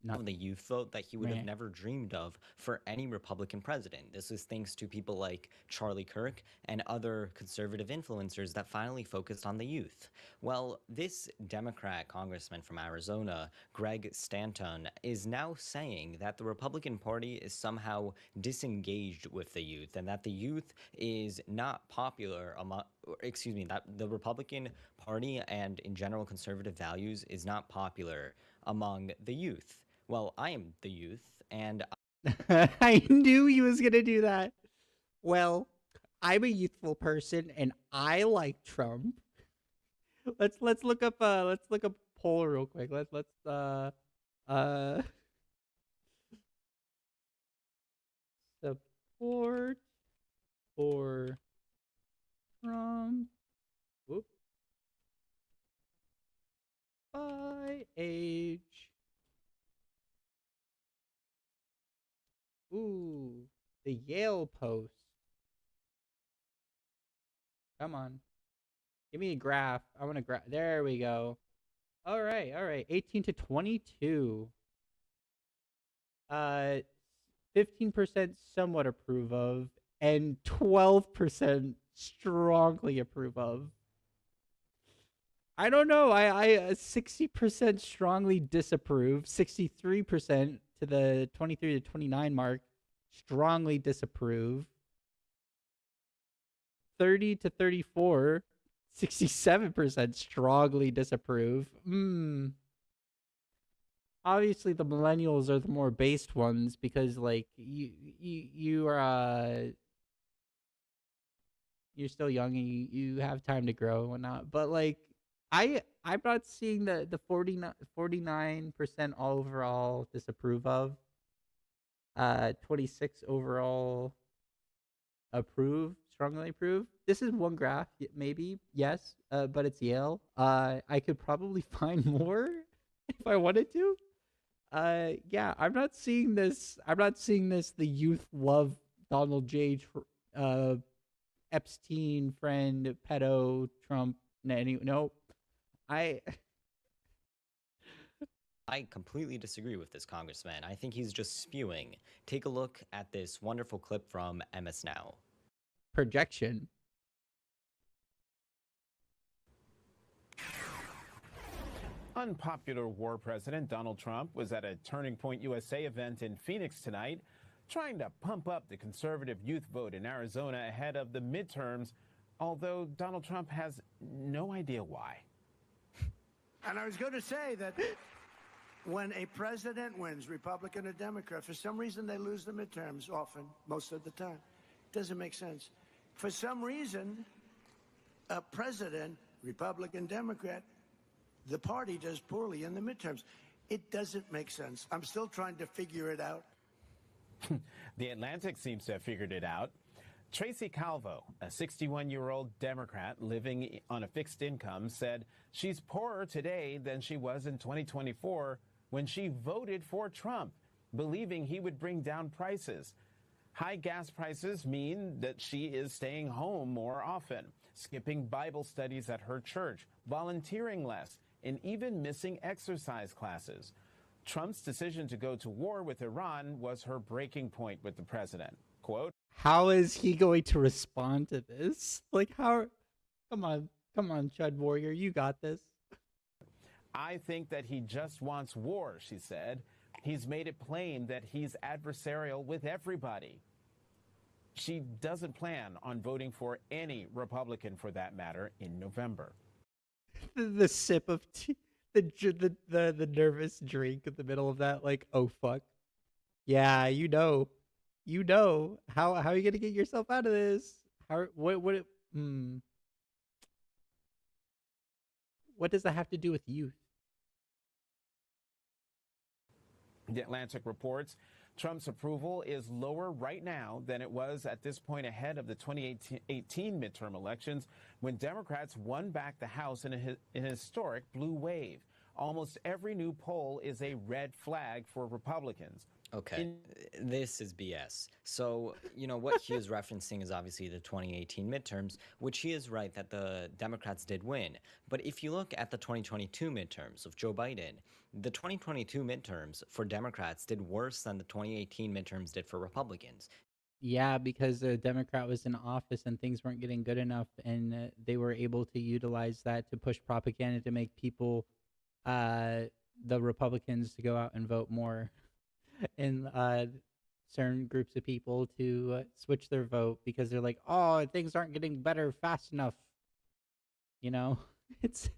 not the youth vote that he would Right. have never dreamed of for any Republican president. This is thanks to people like Charlie Kirk and other conservative influencers that finally focused on the youth. Well, this Democrat congressman from Arizona, Greg Stanton, is now saying that the Republican Party is somehow disengaged with the youth and that the youth is not popular among, that the Republican Party and in general conservative values is not popular among the youth. Well, I am the youth, and I knew he was gonna do that. Well, I'm a youthful person and I like Trump. Let's look up a poll real quick. Let's support for Trump. Whoop. By age. Ooh, the Yale Post. Come on. Give me a graph. I want to graph. There we go. All right. 18 to 22. 15% somewhat approve of, and 12% strongly approve of. I don't know. I 60% strongly disapprove. 63% to the 23 to 29 mark strongly disapprove. 30 to 34, 67% strongly disapprove. Obviously the millennials are the more based ones because like you are you're still young and you have time to grow and whatnot. But like I'm not seeing the 49% overall disapprove of. 26 overall approve, strongly approve. This is one graph, maybe, yes, but it's Yale. I could probably find more if I wanted to. Yeah, I'm not seeing this. The youth love Donald J. Epstein friend, pedo, Trump. No, I completely disagree with this congressman. I think he's just spewing. Take a look at this wonderful clip from MS Now. Projection. Unpopular war president Donald Trump was at a Turning Point USA event in Phoenix tonight, trying to pump up the conservative youth vote in Arizona ahead of the midterms, although Donald Trump has no idea why. And I was going to say that when a president wins, Republican or Democrat, for some reason they lose the midterms often, most of the time. Doesn't make sense. For some reason, a president, Republican, Democrat, the party does poorly in the midterms. It doesn't make sense. I'm still trying to figure it out. The Atlantic seems to have figured it out. Tracy Calvo, a 61-year-old Democrat living on a fixed income, said she's poorer today than she was in 2024 when she voted for Trump, believing he would bring down prices. High gas prices mean that she is staying home more often, skipping Bible studies at her church, volunteering less, and even missing exercise classes. Trump's decision to go to war with Iran was her breaking point with the president. Quote, how is he going to respond to this? Like, how? Come on, Chud Warrior, you got this. I think that he just wants war, she said. He's made it plain that he's adversarial with everybody. She doesn't plan on voting for any Republican, for that matter, in November. The sip of tea, the nervous drink in the middle of that, like, oh fuck, yeah, you know, You know how are you gonna get yourself out of this? How what does that have to do with youth? The Atlantic reports Trump's approval is lower right now than it was at this point ahead of the 2018 midterm elections when Democrats won back the House in an historic blue wave. Almost every new poll is a red flag for Republicans. Okay, this is BS. So, what he is referencing is obviously the 2018 midterms, which he is right that the Democrats did win. But if you look at the 2022 midterms of Joe Biden, the 2022 midterms for Democrats did worse than the 2018 midterms did for Republicans. Yeah, because the Democrat was in office and things weren't getting good enough, and they were able to utilize that to push propaganda to make people, the Republicans, to go out and vote more. And certain groups of people to switch their vote because they're like, oh, things aren't getting better fast enough. It's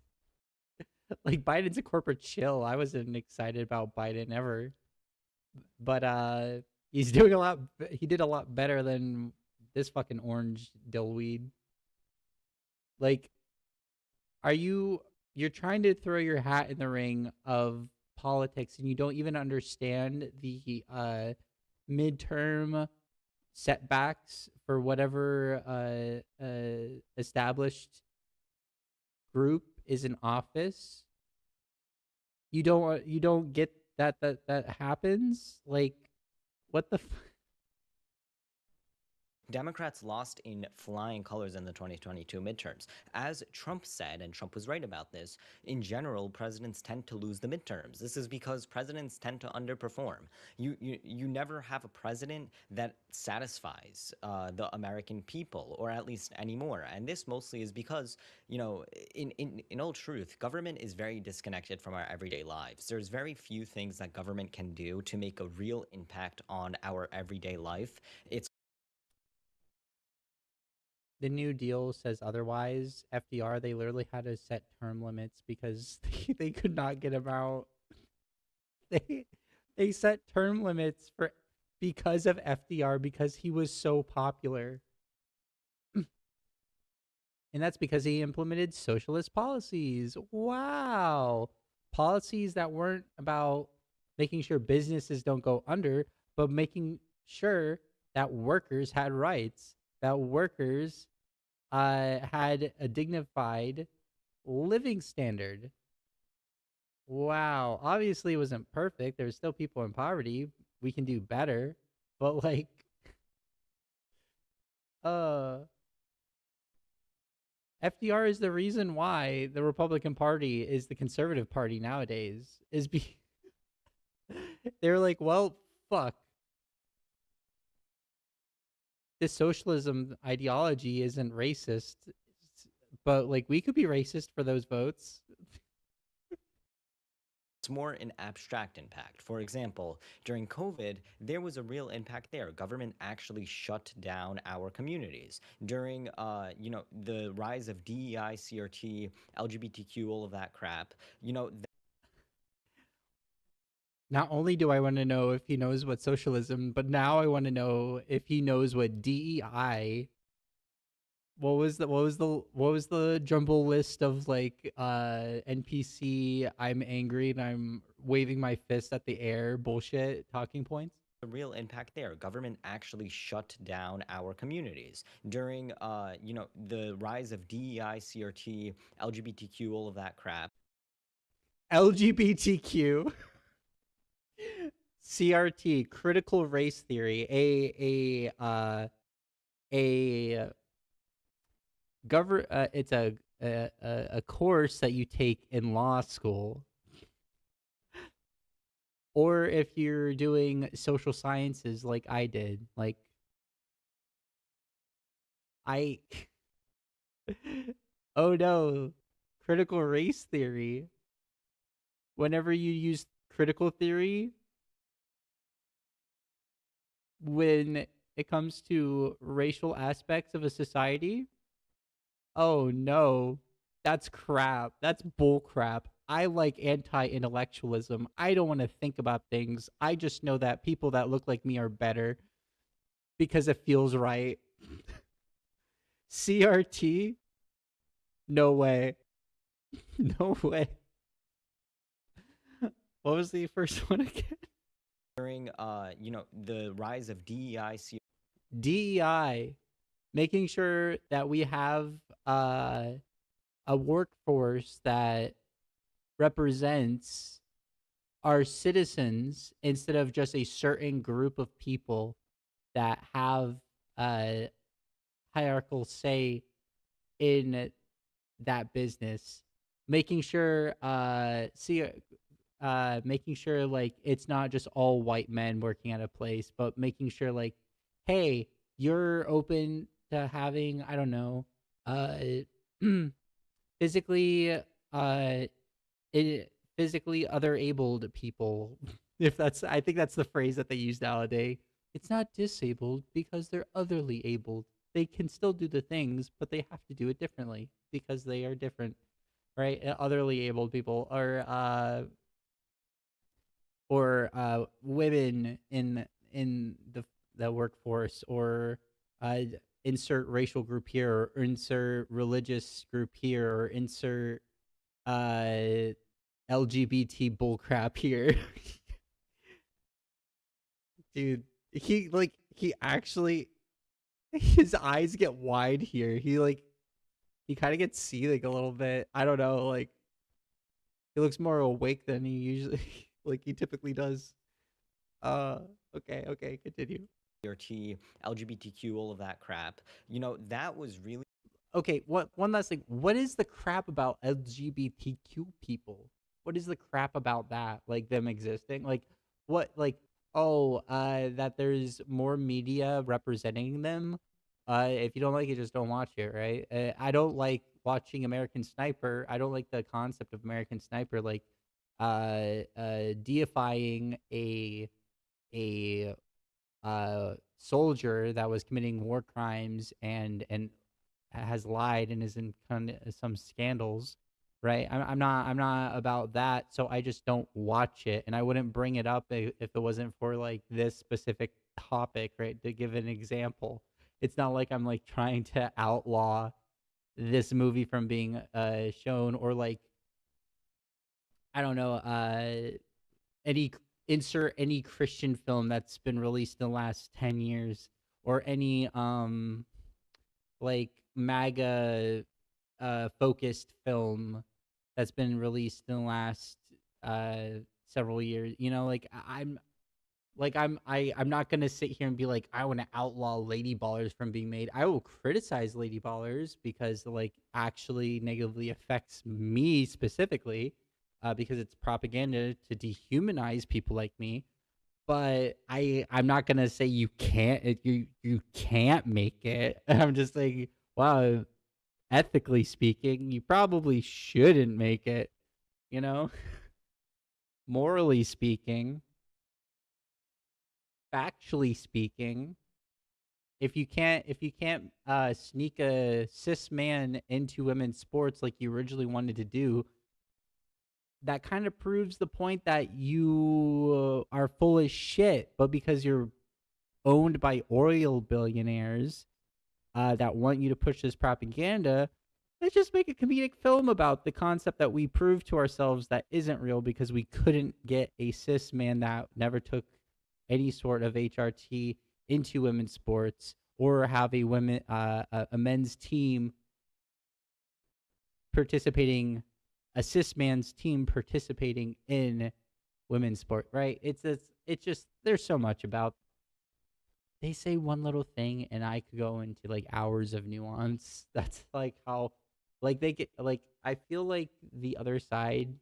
like Biden's a corporate chill. I wasn't excited about Biden ever, but he's doing a lot. He did a lot better than this fucking orange dillweed. Like, you're trying to throw your hat in the ring of politics and you don't even understand the midterm setbacks for whatever established group is in office. You don't get that happens. Like, what the Democrats lost in flying colors in the 2022 midterms. As Trump said, and Trump was right about this, in general, presidents tend to lose the midterms. This is because presidents tend to underperform. You never have a president that satisfies the American people, or at least anymore. And this mostly is because, in all truth, government is very disconnected from our everyday lives. There's very few things that government can do to make a real impact on our everyday life. The New Deal says otherwise. FDR, they literally had to set term limits because they could not get him out. They set term limits because of FDR because he was so popular. And that's because he implemented socialist policies. Wow. Policies that weren't about making sure businesses don't go under, but making sure that workers had rights, that workers had a dignified living standard. Wow. Obviously, it wasn't perfect. There's still people in poverty. We can do better. But, like, FDR is the reason why the Republican Party is the conservative party nowadays. They're like, well, fuck. This socialism ideology isn't racist, but like we could be racist for those votes. It's more an abstract impact. For example, during COVID, there was a real impact there. Government actually shut down our communities. During, the rise of DEI, CRT, LGBTQ, all of that crap, Not only do I want to know if he knows what socialism, but now I want to know if he knows what DEI. What was the jumble list of like NPC, I'm angry and I'm waving my fist at the air bullshit talking points? A real impact there. Government actually shut down our communities during, the rise of DEI, CRT, LGBTQ, all of that crap. LGBTQ. CRT, critical race theory, it's a course that you take in law school, or if you're doing social sciences like I did, like oh no, critical race theory. Whenever you use critical theory, when it comes to racial aspects of a society, oh no, that's crap. That's bull crap. I like anti-intellectualism. I don't want to think about things. I just know that people that look like me are better. because it feels right. CRT? No way. No way. What was the first one again? During the rise of DEI, DEI, making sure that we have a workforce that represents our citizens instead of just a certain group of people that have a hierarchical say in that business. Making sure making sure like it's not just all white men working at a place, but making sure like, hey, you're open to having, I don't know, physically physically other abled people. If that's, I think that's the phrase that they use nowadays. It's not disabled because they're otherly abled. They can still do the things, but they have to do it differently because they are different, right? Otherly abled people or women in the workforce, or insert racial group here, or insert religious group here, or insert LGBT bullcrap here. Dude, he actually, his eyes get wide here. He kind of gets seething a little bit. I don't know, like he looks more awake than he usually like he typically does. Okay, continue. CRT, LGBTQ, all of that crap. That was really Okay, one last thing. What is the crap about LGBTQ people? What is the crap about that? Like them existing? Like what, like, that there's more media representing them. If you don't like it, just don't watch it, right? I don't like watching American Sniper. I don't like the concept of American Sniper, like deifying a soldier that was committing war crimes and has lied and is in kind of some scandals, right? I'm not about that, so I just don't watch it, and I wouldn't bring it up if it wasn't for like this specific topic, right? To give an example, it's not like I'm like trying to outlaw this movie from being shown, or like, I don't know, any Christian film that's been released in the last 10 years, or any like MAGA focused film that's been released in the last several years. I'm not gonna sit here and be like, I want to outlaw Lady Ballers from being made. I will criticize Lady Ballers because like actually negatively affects me specifically, because it's propaganda to dehumanize people like me. But I'm not gonna say you can't make it. I'm just like, wow, ethically speaking, you probably shouldn't make it. Morally speaking, factually speaking, if you can't sneak a cis man into women's sports like you originally wanted to do, that kind of proves the point that you are full of shit. But because you're owned by oil billionaires that want you to push this propaganda, let's just make a comedic film about the concept that we proved to ourselves that isn't real, because we couldn't get a cis man that never took any sort of HRT into women's sports, or have a men's team participating, a cis man's team participating in women's sport, right? It's just, there's so much about, they say one little thing and I could go into like hours of nuance. That's like how, like, they get, like, I feel like the other side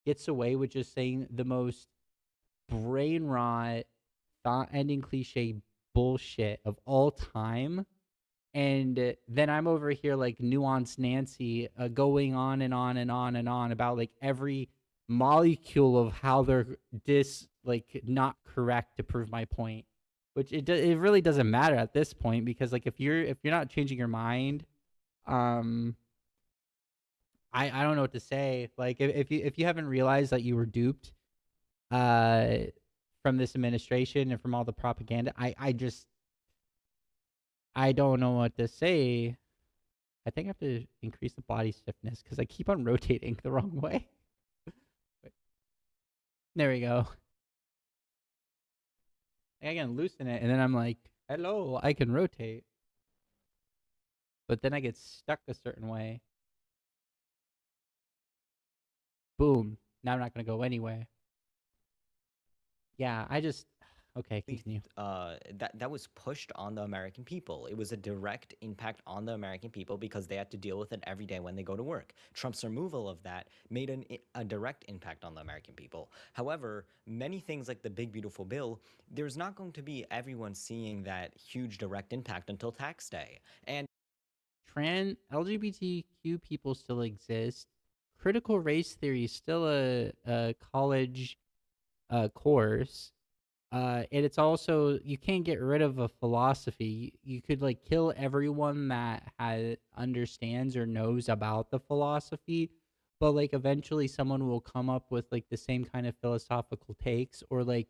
gets away with just saying the most brain rot, thought ending cliche bullshit of all time. And then I'm over here like Nuance Nancy, going on and on and on and on about like every molecule of how they're not correct to prove my point, which it really doesn't matter at this point, because like if you're not changing your mind, I don't know what to say. Like if you haven't realized that you were duped from this administration and from all the propaganda, I just I don't know what to say. I think I have to increase the body stiffness because I keep on rotating the wrong way. There we go. I can loosen it, and then I'm like, hello, I can rotate. But then I get stuck a certain way. Boom. Now I'm not going to go anywhere. Yeah, okay, continue. That was pushed on the American people. It was a direct impact on the American people because they had to deal with it every day when they go to work. Trump's removal of that made a direct impact on the American people. However, many things like the Big Beautiful Bill, there's not going to be everyone seeing that huge direct impact until tax day. And LGBTQ people still exist. Critical race theory is still a college course. And it's also, you can't get rid of a philosophy. You could like kill everyone that understands or knows about the philosophy, but like eventually someone will come up with like the same kind of philosophical takes or like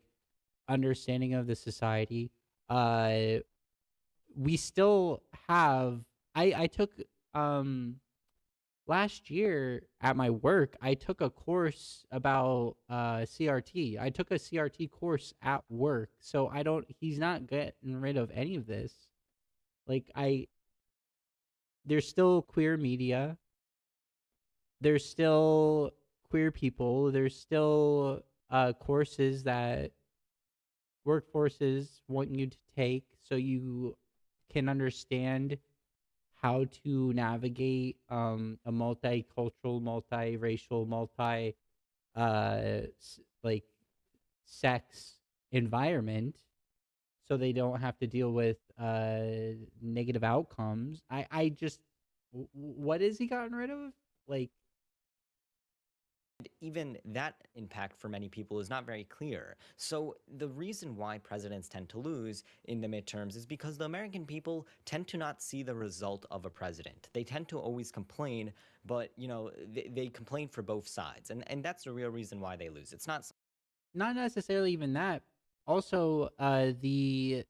understanding of the society. We still have, I took last year at my work, I took a course about CRT. I took a CRT course at work. So he's not getting rid of any of this. Like there's still queer media. There's still queer people. There's still courses that workforces want you to take so you can understand how to navigate a multicultural, multiracial, like sex environment, so they don't have to deal with negative outcomes. I just, what has he gotten rid of? Like, even that impact for many people is not very clear. So the reason why presidents tend to lose in the midterms is because the American people tend to not see the result of a president. They tend to always complain, but they complain for both sides, and that's the real reason why they lose. It's not necessarily even that. Also, the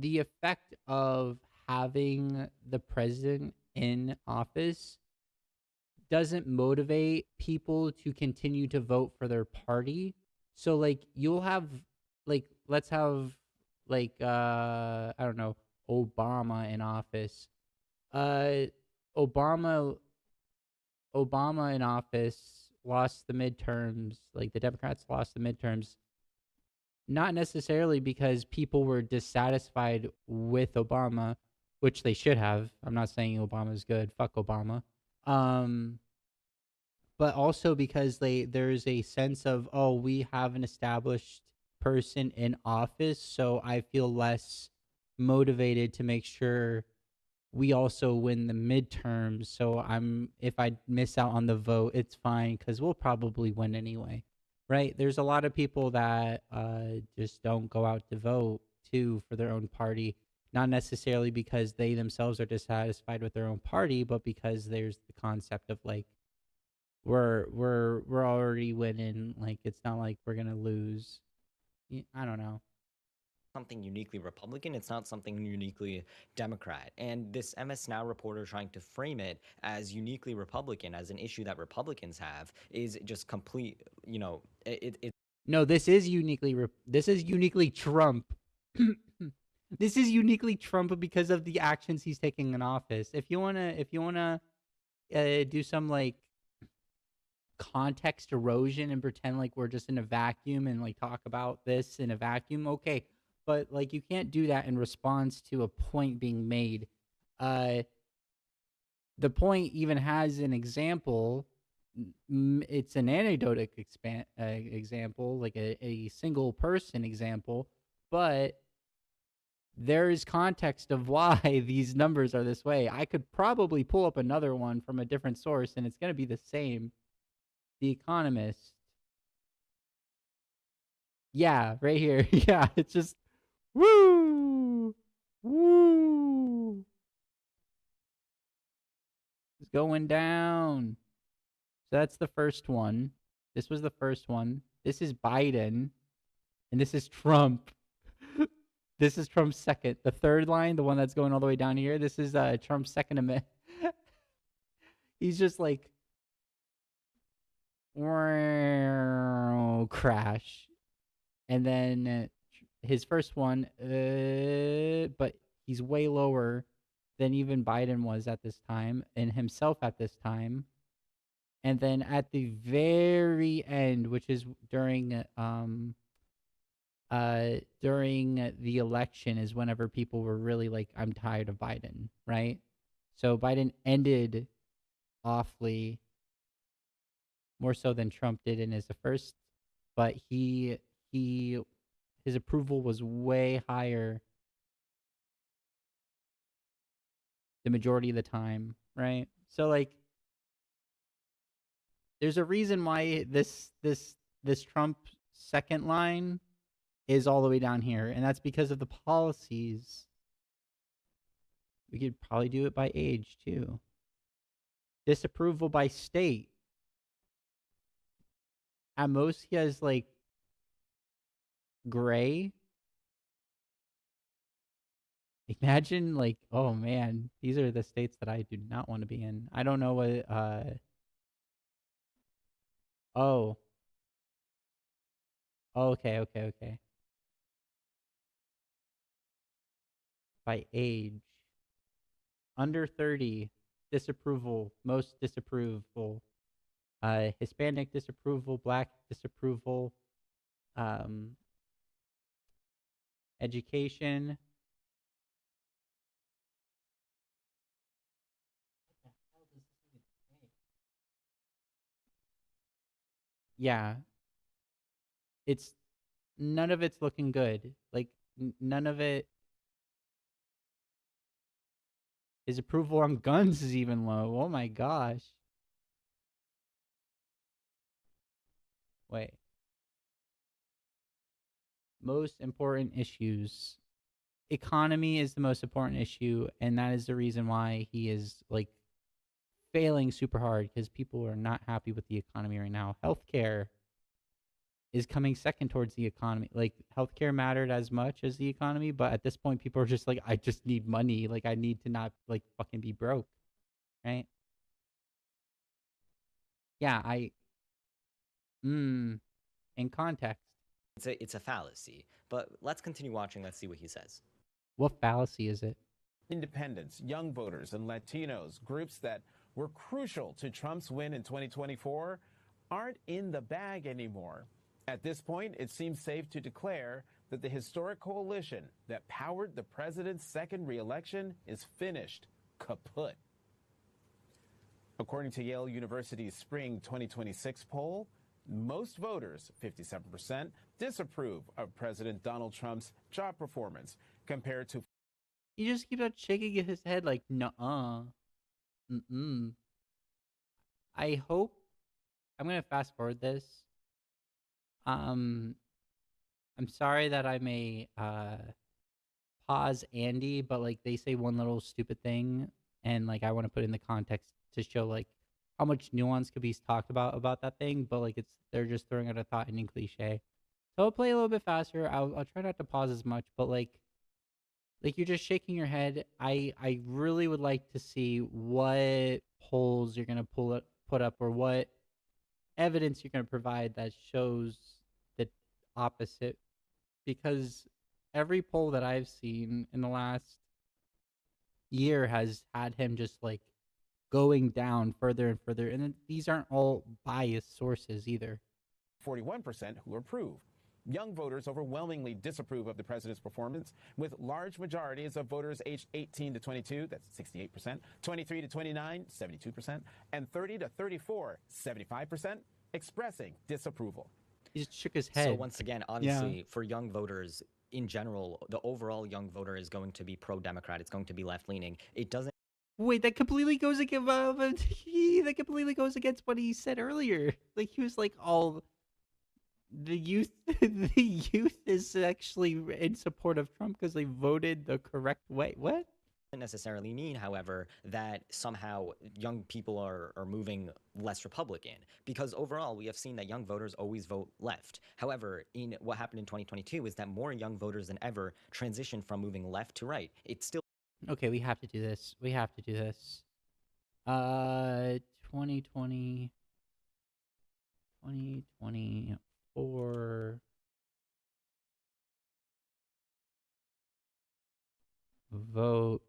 effect of having the president in office doesn't motivate people to continue to vote for their party. So like you'll have like, let's have like I don't know, Obama in office. Obama in office lost the midterms, like the Democrats lost the midterms, not necessarily because people were dissatisfied with Obama, which they should have. I'm not saying Obama's good. Fuck Obama. But also because there's a sense of, oh, we have an established person in office, so I feel less motivated to make sure we also win the midterms. So if I miss out on the vote, it's fine because we'll probably win anyway, right? There's a lot of people that just don't go out to vote too for their own party, not necessarily because they themselves are dissatisfied with their own party, but because there's the concept of like, we're already winning. Like, it's not like we're gonna lose. I don't know. Something uniquely Republican. It's not something uniquely Democrat. And this MS Now reporter trying to frame it as uniquely Republican, as an issue that Republicans have, is just complete. No, this is uniquely Trump. This is uniquely Trump because of the actions he's taking in office. If you wanna do some like context erosion and pretend like we're just in a vacuum and like talk about this in a vacuum, okay, but like you can't do that in response to a point being made. The point even has an example. It's an anecdotic example, like a single person example, but there is context of why these numbers are this way. I could probably pull up another one from a different source and it's going to be the same. The Economist. Yeah, right here. Yeah, it's just woo! Woo! It's going down. So that's the first one. This was the first one. This is Biden. And this is Trump. This is Trump's second. The third line, the one that's going all the way down here, this is Trump's second amendment. He's just like, crash. And then his first one, but he's way lower than even Biden was at this time and himself at this time. And then at the very end, which is during the election, is whenever people were really like, I'm tired of Biden, right? So Biden ended awfully more so than Trump did in his first, but his approval was way higher the majority of the time, right? So like, there's a reason why this Trump second line is all the way down here, and that's because of the policies. We could probably do it by age too. Disapproval by state. At most, he has like gray. Imagine like, oh man, these are the states that I do not want to be in. I don't know what oh. Okay. By age. Under 30, disapproval, most disapproval. Hispanic disapproval, black disapproval, education. Yeah. It's none of it's looking good. Like none of it. His approval on guns is even low. Oh my gosh. Wait. Most important issues. Economy is the most important issue, and that is the reason why he is like failing super hard, because people are not happy with the economy right now. Healthcare is coming second towards the economy. Like healthcare mattered as much as the economy, but at this point people are just like, I just need money. Like I need to not like fucking be broke. Right? Yeah, in context. It's a fallacy. But let's continue watching. Let's see what he says. What fallacy is it? Independents, young voters, and Latinos, groups that were crucial to Trump's win in 2024, aren't in the bag anymore. At this point, it seems safe to declare that the historic coalition that powered the president's second re-election is finished, kaput. According to Yale University's spring 2026 poll, most voters, 57%, disapprove of President Donald Trump's job performance compared to... He just keeps on shaking his head like, nuh-uh. I hope... I'm going to fast forward this. I'm sorry that I may pause Andy, but like they say one little stupid thing, and like I want to put in the context to show like how much nuance could be talked about that thing, but like they're just throwing out a thought in cliche. So I'll play a little bit faster. I'll try not to pause as much, but like you're just shaking your head. I really would like to see what polls you're gonna put up, or what evidence you're gonna provide that shows the opposite, because every poll that I've seen in the last year has had him just like going down further and further, and these aren't all biased sources either. 41% who approve. Young voters overwhelmingly disapprove of the president's performance, with large majorities of voters aged 18 to 22, that's 68%, 23 to 29, 72%, and 30 to 34, 75%, expressing disapproval. He just shook his head. So once again, obviously, for young voters in general, the overall young voter is going to be pro-Democrat. It's going to be left-leaning. It doesn't... Wait, that completely goes against what he said earlier. Like he was like, "All the youth, the youth is actually in support of Trump because they voted the correct way." What? necessarily mean, however, that somehow young people are moving less Republican, because overall we have seen that young voters always vote left. However, in what happened in 2022 is that more young voters than ever transitioned from moving left to right. It's still Okay, we have to do this. We have to do this. 2020, 2024 vote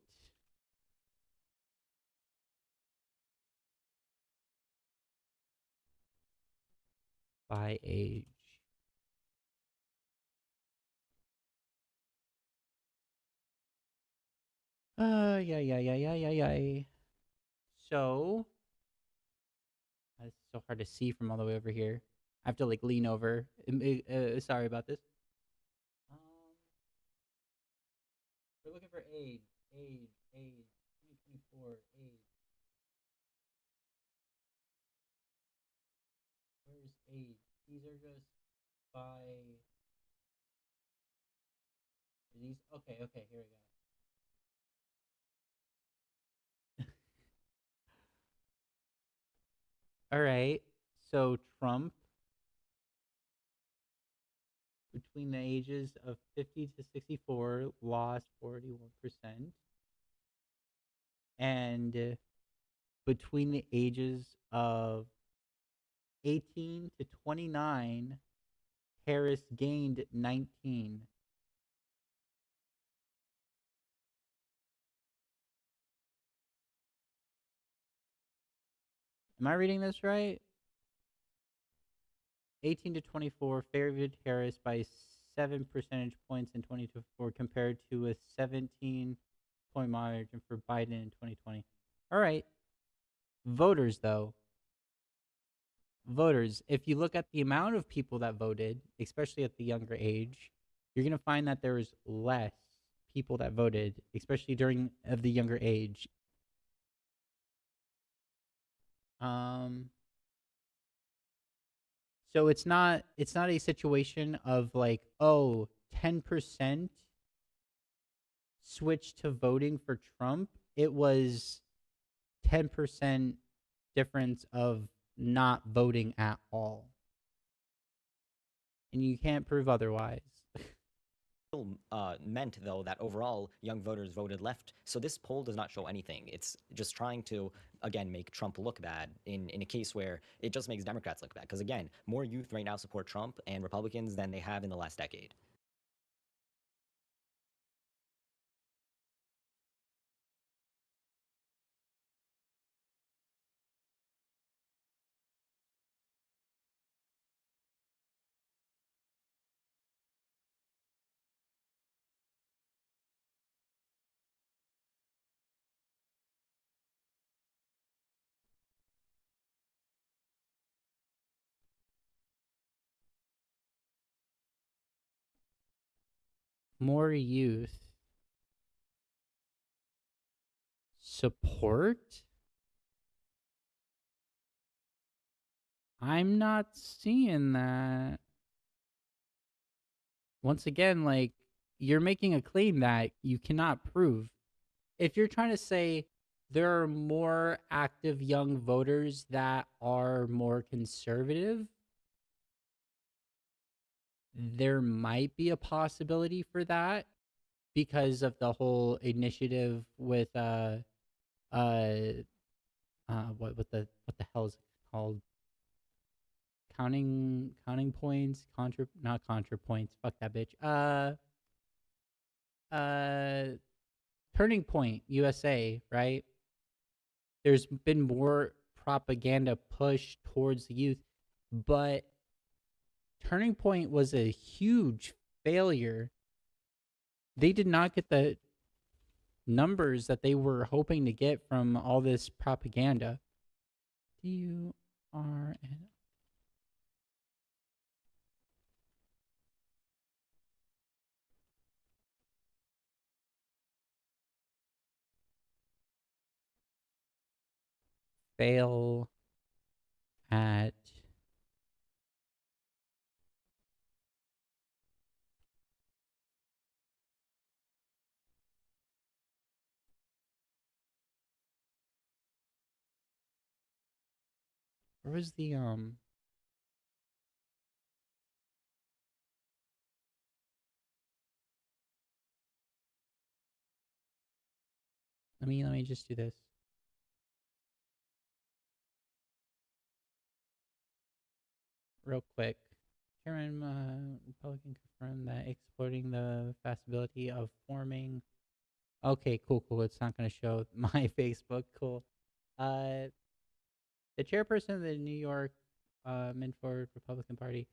by age. Yeah. So, it's so hard to see from all the way over here. I have to like lean over. Sorry about this. We're looking for age. 2024 age. Where's age? These are just by. These okay, here we go. All right. So Trump, between the ages of 50 to 64, lost 41%. And between the ages of 18 to 29, Harris gained 19. Am I reading this right? 18 to 24 favored Harris by 7 percentage points in 2024 compared to a 17-point margin for Biden in 2020. All right. Voters, though. Voters, if you look at the amount of people that voted, especially at the younger age, you're going to find that there was less people that voted, especially during of the younger age. So it's not a situation of like, oh, 10% switched to voting for Trump. It was 10% difference of not voting at all. And you can't prove otherwise. Meant, though, that overall young voters voted left. So this poll does not show anything. It's just trying to, again, make Trump look bad in a case where it just makes Democrats look bad. Because, again, more youth right now support Trump and Republicans than they have in the last decade. More youth support? I'm not seeing that. Once again, like, you're making a claim that you cannot prove. If you're trying to say there are more active young voters that are more conservative, there might be a possibility for that because of the whole initiative with what the hell is it called? Counting points, not contra points. Fuck that bitch. Turning Point USA, right? There's been more propaganda pushed towards the youth, but Turning Point was a huge failure. They did not get the numbers that they were hoping to get from all this propaganda. DURN. Fail at Where was the let me just do this. Real quick. Chairman Republican confirmed that exploiting the possibility of forming. Okay, cool. It's not going to show my Facebook. Cool. The chairperson of the New York Minford Republican Party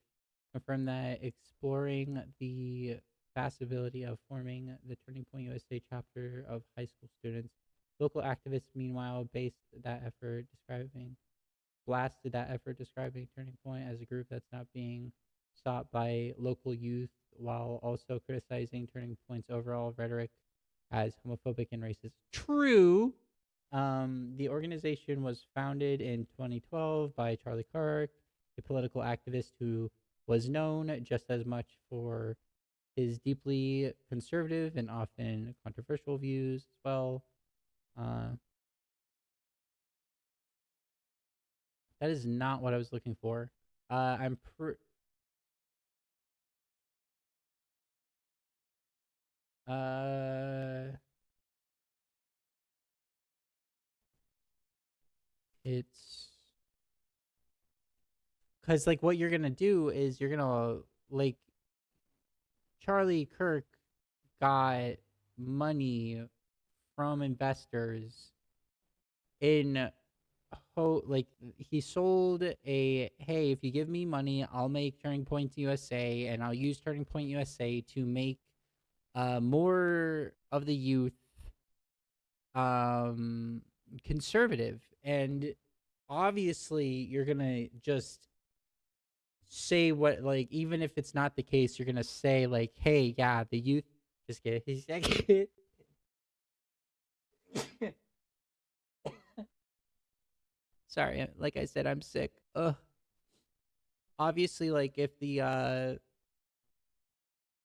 confirmed that exploring the possibility of forming the Turning Point USA chapter of high school students. Local activists, meanwhile, blasted that effort describing Turning Point as a group that's not being sought by local youth, while also criticizing Turning Point's overall rhetoric as homophobic and racist. True. The organization was founded in 2012 by Charlie Kirk, a political activist who was known just as much for his deeply conservative and often controversial views as well. That is not what I was looking for. It's because like what you're gonna do is you're gonna like Charlie Kirk got money from investors in like he sold a hey, if you give me money, I'll make Turning Point USA and I'll use Turning Point USA to make more of the youth conservative. And obviously you're gonna just say what, like, even if it's not the case, you're gonna say like, hey, yeah, the youth just get his second. Sorry, like I said, I'm sick. Obviously, like if the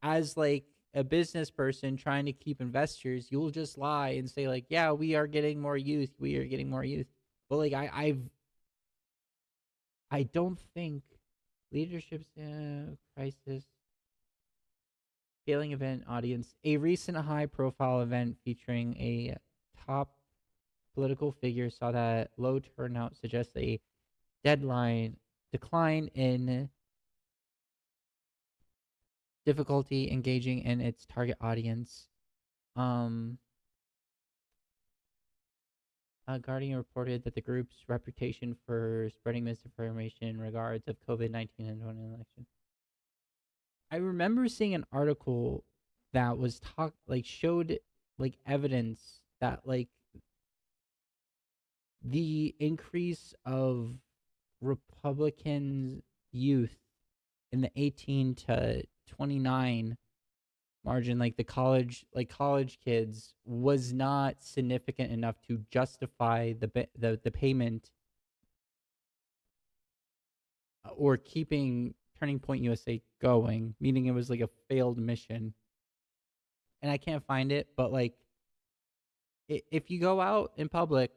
as like a business person trying to keep investors, you'll just lie and say like, yeah, we are getting more youth, but like I don't think leadership's crisis, failing event audience. A recent high-profile event featuring a top political figure saw that low turnout suggests a decline in difficulty engaging in its target audience. Guardian reported that the group's reputation for spreading misinformation in regards of COVID-19 and 20 election. I remember seeing an article that was showed like evidence that like the increase of Republican youth in the 18 to 29 margin, like the college kids, was not significant enough to justify the payment or keeping Turning Point USA going, meaning it was like a failed mission. And I can't find it, but like if you go out in public,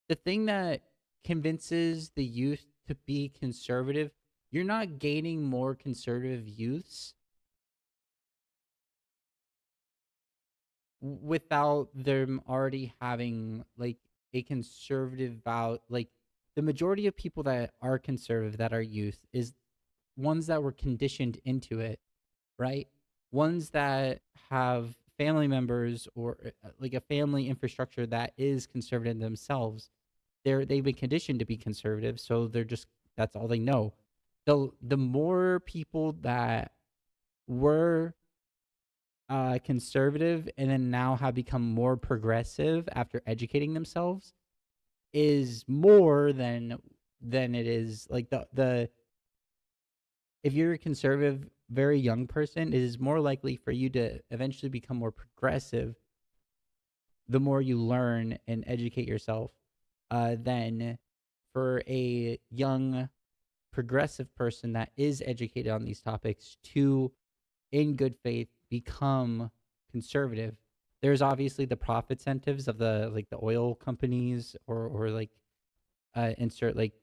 the thing that convinces the youth to be conservative, you're not gaining more conservative youths without them already having like a conservative vow. Like the majority of people that are conservative, that are youth, is ones that were conditioned into it, right? Ones that have family members or like a family infrastructure that is conservative themselves. They've been conditioned to be conservative, so that's all they know. The more people that were conservative and then now have become more progressive after educating themselves is more than it is like the if you're a conservative, very young person, it is more likely for you to eventually become more progressive the more you learn and educate yourself than for a young progressive person that is educated on these topics to, in good faith, become conservative. There's obviously the profit incentives of the oil companies or like insert like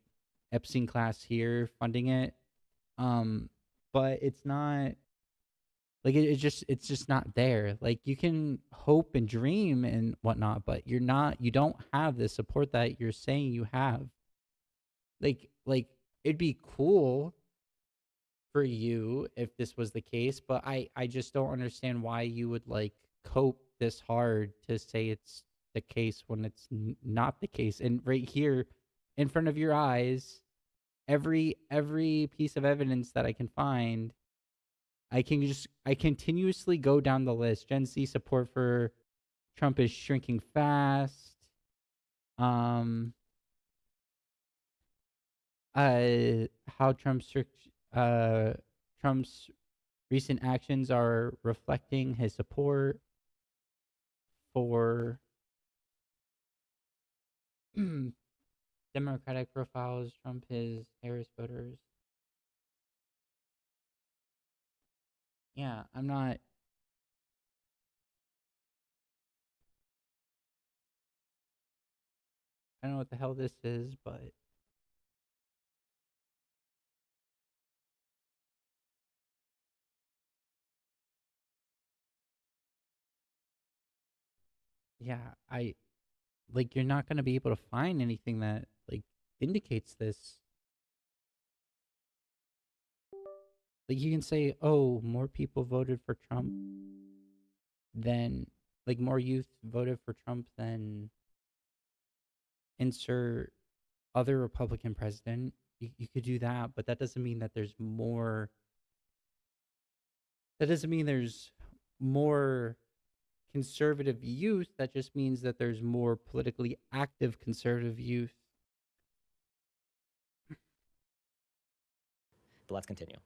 Epstein class here funding it. But it's not like it's just not there. Like you can hope and dream and whatnot, but you don't have the support that you're saying you have. Like it'd be cool for you if this was the case, but I just don't understand why you would like cope this hard to say it's the case when it's not the case. And right here in front of your eyes, every piece of evidence that I can find, I continuously go down the list. Gen Z support for Trump is shrinking fast. How Trump's recent actions are reflecting his support for Democratic profiles, Trump, his Harris voters. Yeah, I'm not. I don't know what the hell this is, but yeah, like you're not going to be able to find anything that like indicates this. Like you can say, oh, more people voted for Trump than like more youth voted for Trump than insert other Republican president. You could do that, but that doesn't mean that there's more. That doesn't mean there's more conservative youth. That just means that there's more politically active conservative youth. But let's continue.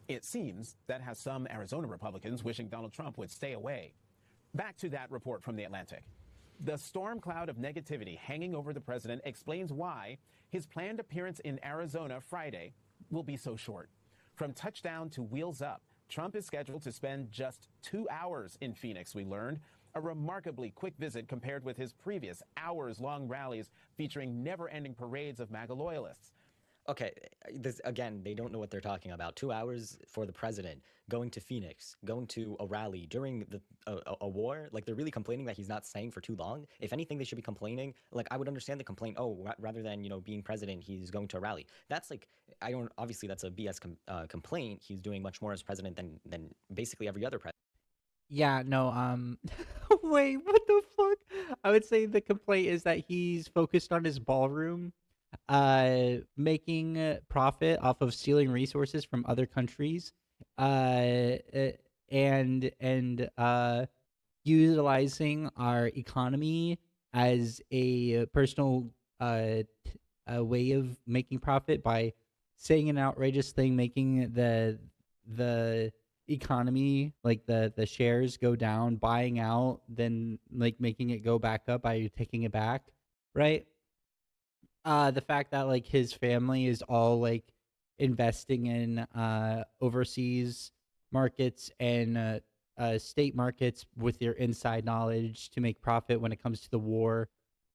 It seems that has some Arizona Republicans wishing Donald Trump would stay away. Back to that report from The Atlantic. The storm cloud of negativity hanging over the president explains why his planned appearance in Arizona Friday will be so short. From touchdown to wheels up, Trump is scheduled to spend just 2 hours in Phoenix, we learned. A remarkably quick visit compared with his previous hours-long rallies featuring never-ending parades of MAGA loyalists. Okay, again, they don't know what they're talking about. 2 hours for the president, going to Phoenix, going to a rally during a war. Like, they're really complaining that he's not staying for too long. If anything, they should be complaining. Like, I would understand the complaint. Oh, rather than, being president, he's going to a rally. That's like, obviously that's a BS complaint. He's doing much more as president than basically every other president. Yeah, no, wait, what the fuck? I would say the complaint is that he's focused on his ballroom, making profit off of stealing resources from other countries, and utilizing our economy as a personal a way of making profit by saying an outrageous thing, making the economy, like the shares go down, buying out, then like making it go back up by taking it back, right? The fact that like his family is all like investing in overseas markets and state markets with their inside knowledge to make profit when it comes to the war.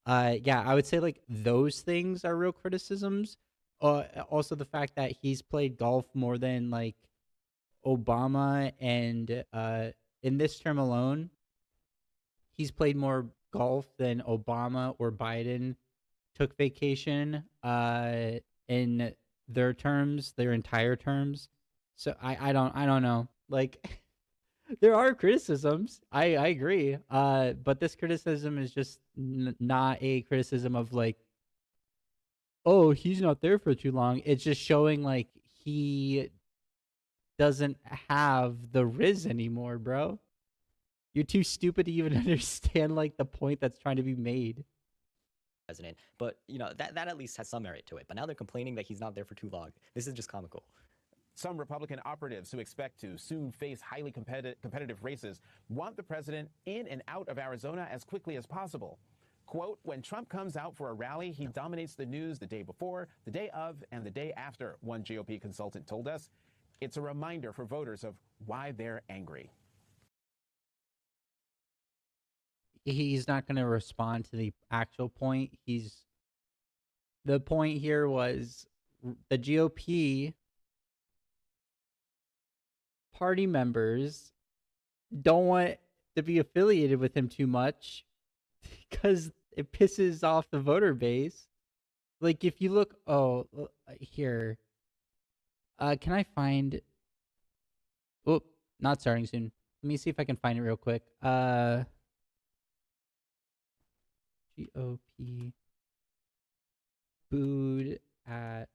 Yeah, I would say like those things are real criticisms. Also the fact that he's played golf more than like Obama, and in this term alone, he's played more golf than Obama or Biden took vacation in their terms, their entire terms. So I don't know. Like there are criticisms. I agree. But this criticism is just not a criticism of like, oh, he's not there for too long. It's just showing like he doesn't have the Riz anymore, bro. You're too stupid to even understand like the point that's trying to be made. President, but that at least has some merit to it. But now they're complaining that he's not there for too long. This is just comical. Some Republican operatives who expect to soon face highly competitive races want the president in and out of Arizona as quickly as possible. Quote, when Trump comes out for a rally, he dominates the news the day before, the day of, and the day after, one GOP consultant told us. It's a reminder for voters of why they're angry. he's not going to respond to the actual point. The point here was the GOP party members don't want to be affiliated with him too much because it pisses off the voter base. Like if you look, here, can I find? Oh, not starting soon. Let me see if I can find it real quick. GOP booed at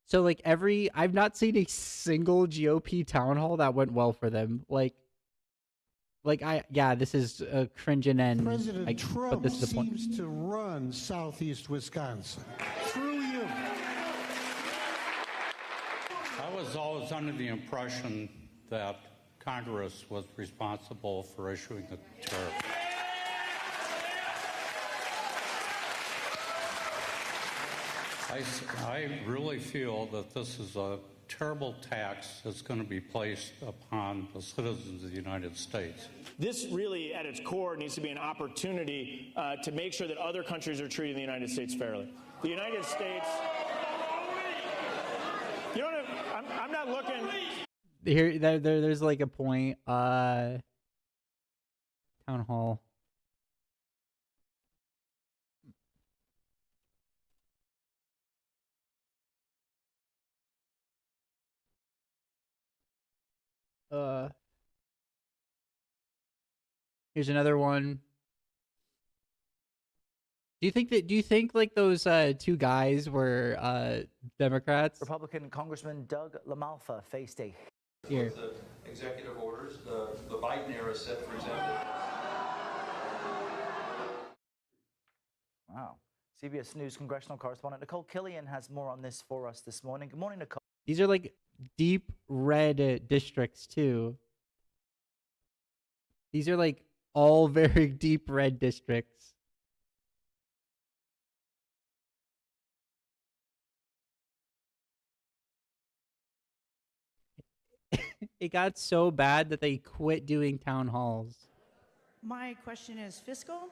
so like I've not seen a single GOP town hall that went well for them. This is a cringing end. President Trump but this is the point. seems to run Southeast Wisconsin through you. I was always under the impression that Congress was responsible for issuing the tariff. I really feel that this is a terrible tax that's going to be placed upon the citizens of the United States. This really, at its core, needs to be an opportunity to make sure that other countries are treating the United States fairly. The United States, you know what, I'm not looking. There's like a point. Town hall. Here's another one. Do you think like those two guys were Democrats? Republican Congressman Doug LaMalfa faced a here. The executive orders, the Biden era set, for example. Wow. CBS News congressional correspondent Nicole Killian has more on this for us this morning. Good morning, Nicole. These are like deep red districts too. These are like all very deep red districts. It got so bad that they quit doing town halls. My question is fiscal.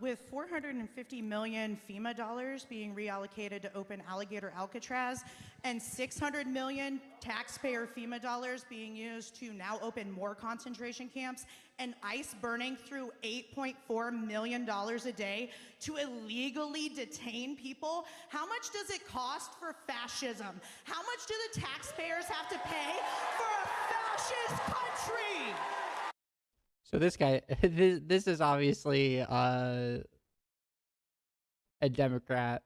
With $450 million FEMA dollars being reallocated to open Alligator Alcatraz and $600 million taxpayer FEMA dollars being used to now open more concentration camps and ICE burning through $8.4 million a day to illegally detain people, how much does it cost for fascism? How much do the taxpayers have to pay for a fascist country? So this guy, this is obviously a Democrat.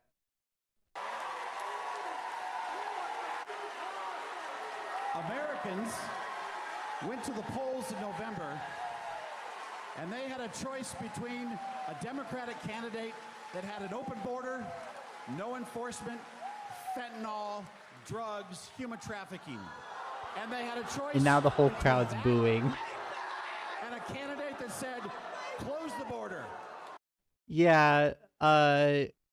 Americans went to the polls in November, and they had a choice between a Democratic candidate that had an open border, no enforcement, fentanyl, drugs, human trafficking. And they had a choice. And now the whole crowd's booing. And a candidate that said, close the border. Yeah,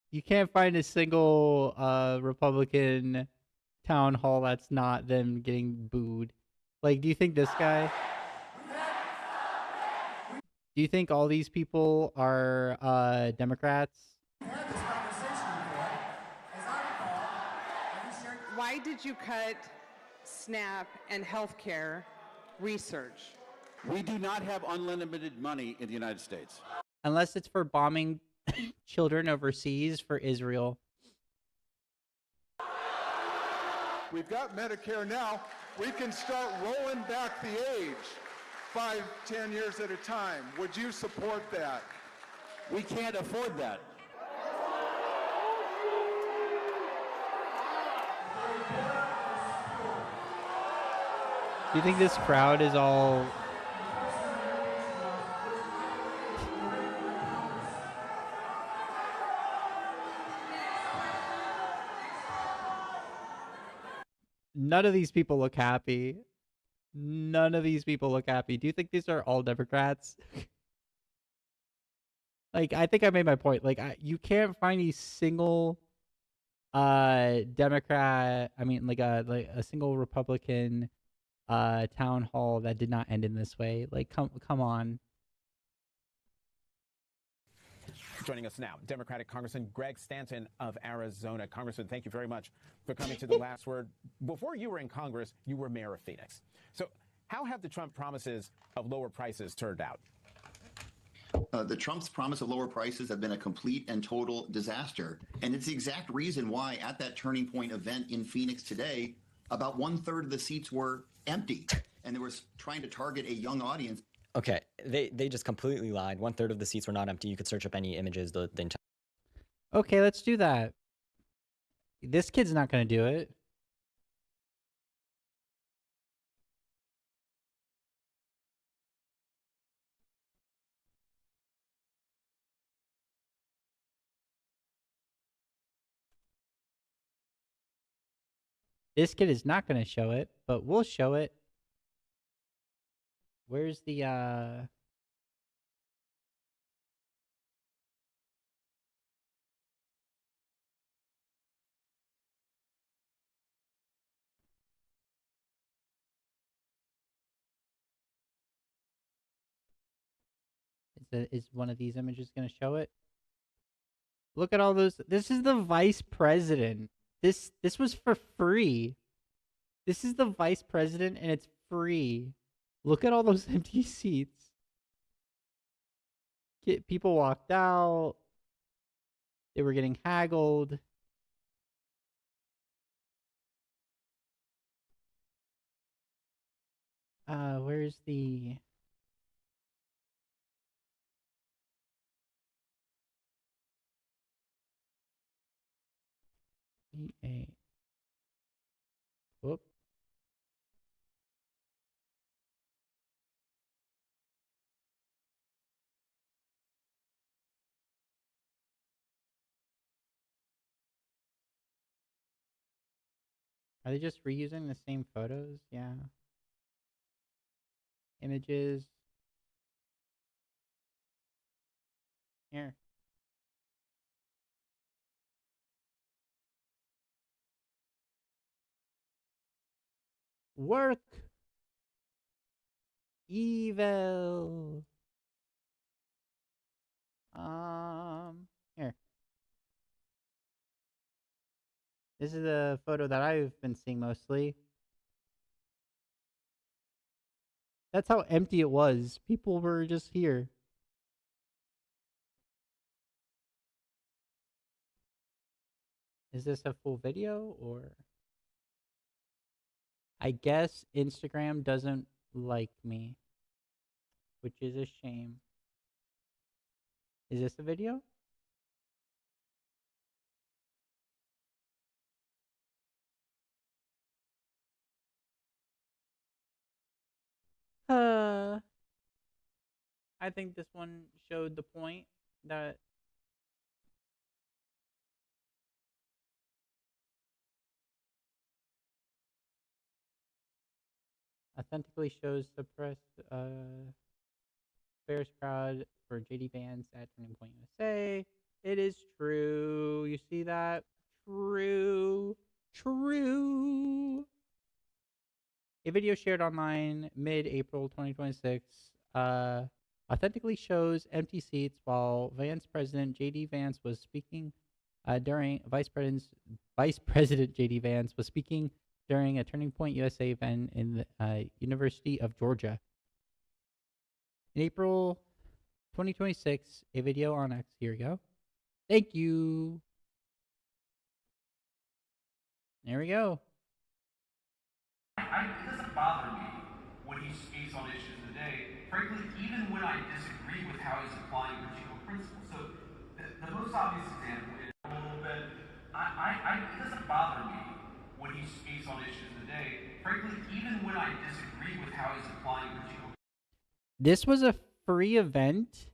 you can't find a single Republican town hall that's not them getting booed. Like, do you think this guy? Do you think all these people are Democrats? Why did you cut SNAP and healthcare research? We do not have unlimited money in the United States. Unless it's for bombing children overseas for Israel. We've got Medicare now. We can start rolling back the age 5, 10 years at a time. Would you support that? We can't afford that. Do you think this crowd is all... None of these people look happy. None of these people look happy. Do you think these are all Democrats? Like, I think I made my point. Like, you can't find a single Democrat, I mean, like a single Republican town hall that did not end in this way. Like, come on. Joining us now, Democratic Congressman Greg Stanton of Arizona. Congressman, thank you very much for coming to the last word. Before you were in Congress, you were mayor of Phoenix. So how have the Trump promises of lower prices turned out? The Trump's promise of lower prices have been a complete and total disaster. And it's the exact reason why at that Turning Point event in Phoenix today, about 1/3 of the seats were empty. And they were trying to target a young audience. Okay, they just completely lied. 1/3 of the seats were not empty. You could search up any images. The entire. Okay, let's do that. This kid's not going to do it. This kid is not going to show it, but we'll show it. Where's the is one of these images going to show it? Look at all those. This is the vice president. This was for free. This is the vice president and it's free. Look at all those empty seats. People walked out. They were getting haggled. Where's the... EA. Whoop. Are they just reusing the same photos? Yeah. Images. Here. Work. Evil. Here. This is a photo that I've been seeing mostly. That's how empty it was. People were just here. Is this a full video or... I guess Instagram doesn't like me, which is a shame. Is this a video? I think this one showed the point that authentically shows suppressed Bears crowd for JD Vance at Turning Point USA. It is true. You see that? True. True. A video shared online mid-April 2026 authentically shows empty seats while Vance President JD Vance was speaking during Vice President JD Vance was speaking during a Turning Point USA event in the University of Georgia. In April 2026, a video on X. Here we go. Thank you. There we go. It doesn't bother me when he speaks on issues today, frankly, even when I disagree with how he's applying particular principles. So the most obvious example is a little bit, it doesn't bother me when he speaks on issues today, frankly, even when I disagree with how he's applying particular... This was a free event.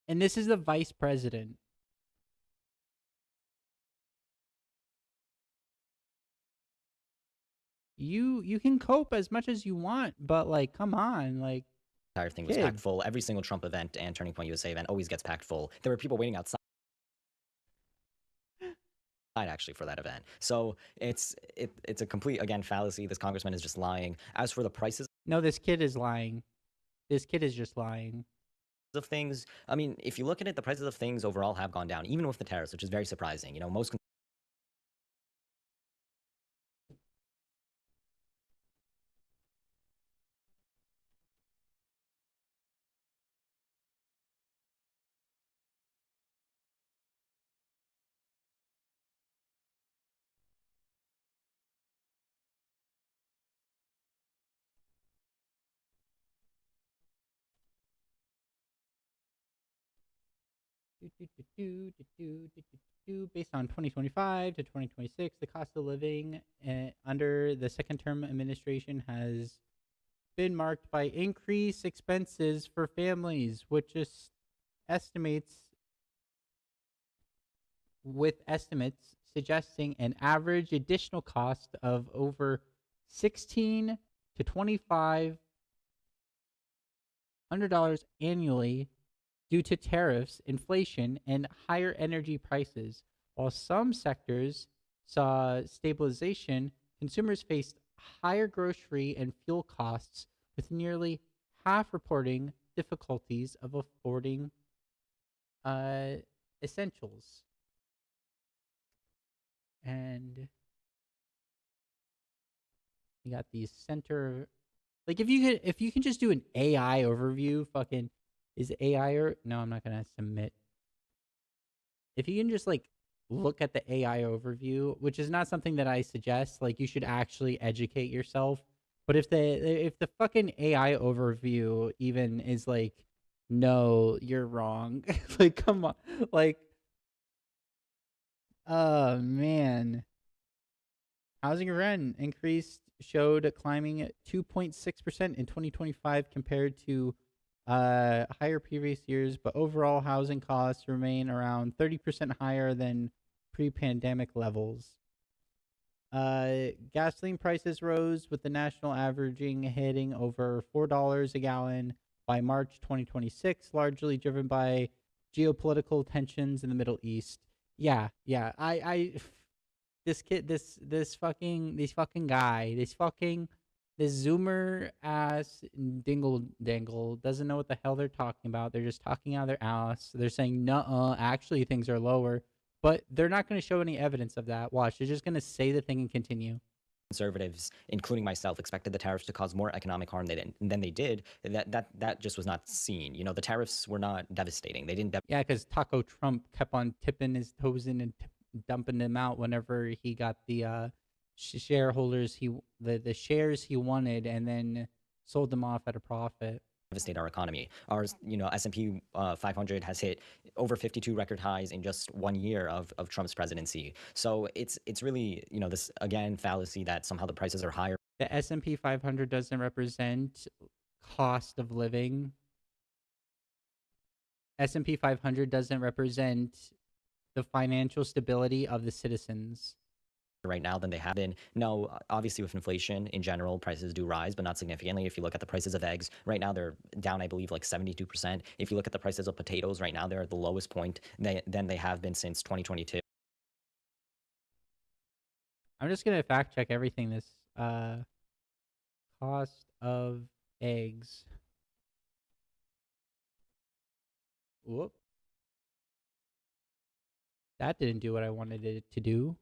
And this is the vice president. You can cope as much as you want, but like, come on, like. Entire thing was packed full. Every single Trump event and Turning Point USA event always gets packed full. There were people waiting outside. actually for that event. So it's a complete, again, fallacy. This congressman is just lying. As for the prices No, this kid is lying. This kid is just lying. of things, I mean, if you look at it, the prices of things overall have gone down, even with the tariffs, which is very surprising. You know, most Based on 2025 to 2026, the cost of living under the second term administration has been marked by increased expenses for families, which is estimates suggesting an average additional cost of over $16 to $2,500 annually due to tariffs, inflation, and higher energy prices. While some sectors saw stabilization, consumers faced higher grocery and fuel costs, with nearly half reporting difficulties of affording essentials. And you got these center, like if you can just do an AI overview, fucking is AI or no, I'm not gonna submit. If you can just like look at the AI overview, which is not something that I suggest, like you should actually educate yourself. But if the fucking AI overview even is like, no, you're wrong. Like, come on, like, oh man. Housing rent increased showed climbing at 2.6% in 2025 compared to higher previous years, but overall housing costs remain around 30% higher than pre-pandemic levels. Gasoline prices rose, with the national averaging hitting over $4 a gallon by March 2026, largely driven by geopolitical tensions in the Middle East. Yeah, this Zoomer ass dingle dangle doesn't know what the hell they're talking about. They're just talking out of their ass. They're saying, nuh-uh, actually things are lower. But they're not going to show any evidence of that. Watch, they're just going to say the thing and continue. conservatives, including myself, expected the tariffs to cause more economic harm than they did. That just was not seen. You know, the tariffs were not devastating. They didn't. Yeah, because Taco Trump kept on tipping his toes in and dumping them out whenever he got the shareholders the shares he wanted, and then sold them off at a profit. Devastate our economy. Our, S&P 500 has hit over 52 record highs in just 1 year of Trump's presidency. So it's really, this, again, fallacy that somehow the prices are higher. The S&P 500 doesn't represent cost of living. S&P 500 doesn't represent the financial stability of the citizens right now than they have been. No, obviously with inflation in general, prices do rise, but not significantly. If you look at the prices of eggs, right now they're down, I believe, like 72%. If you look at the prices of potatoes right now, they're at the lowest point than they have been since 2022. I'm just gonna fact check everything. This cost of eggs. Whoop. That didn't do what I wanted it to do.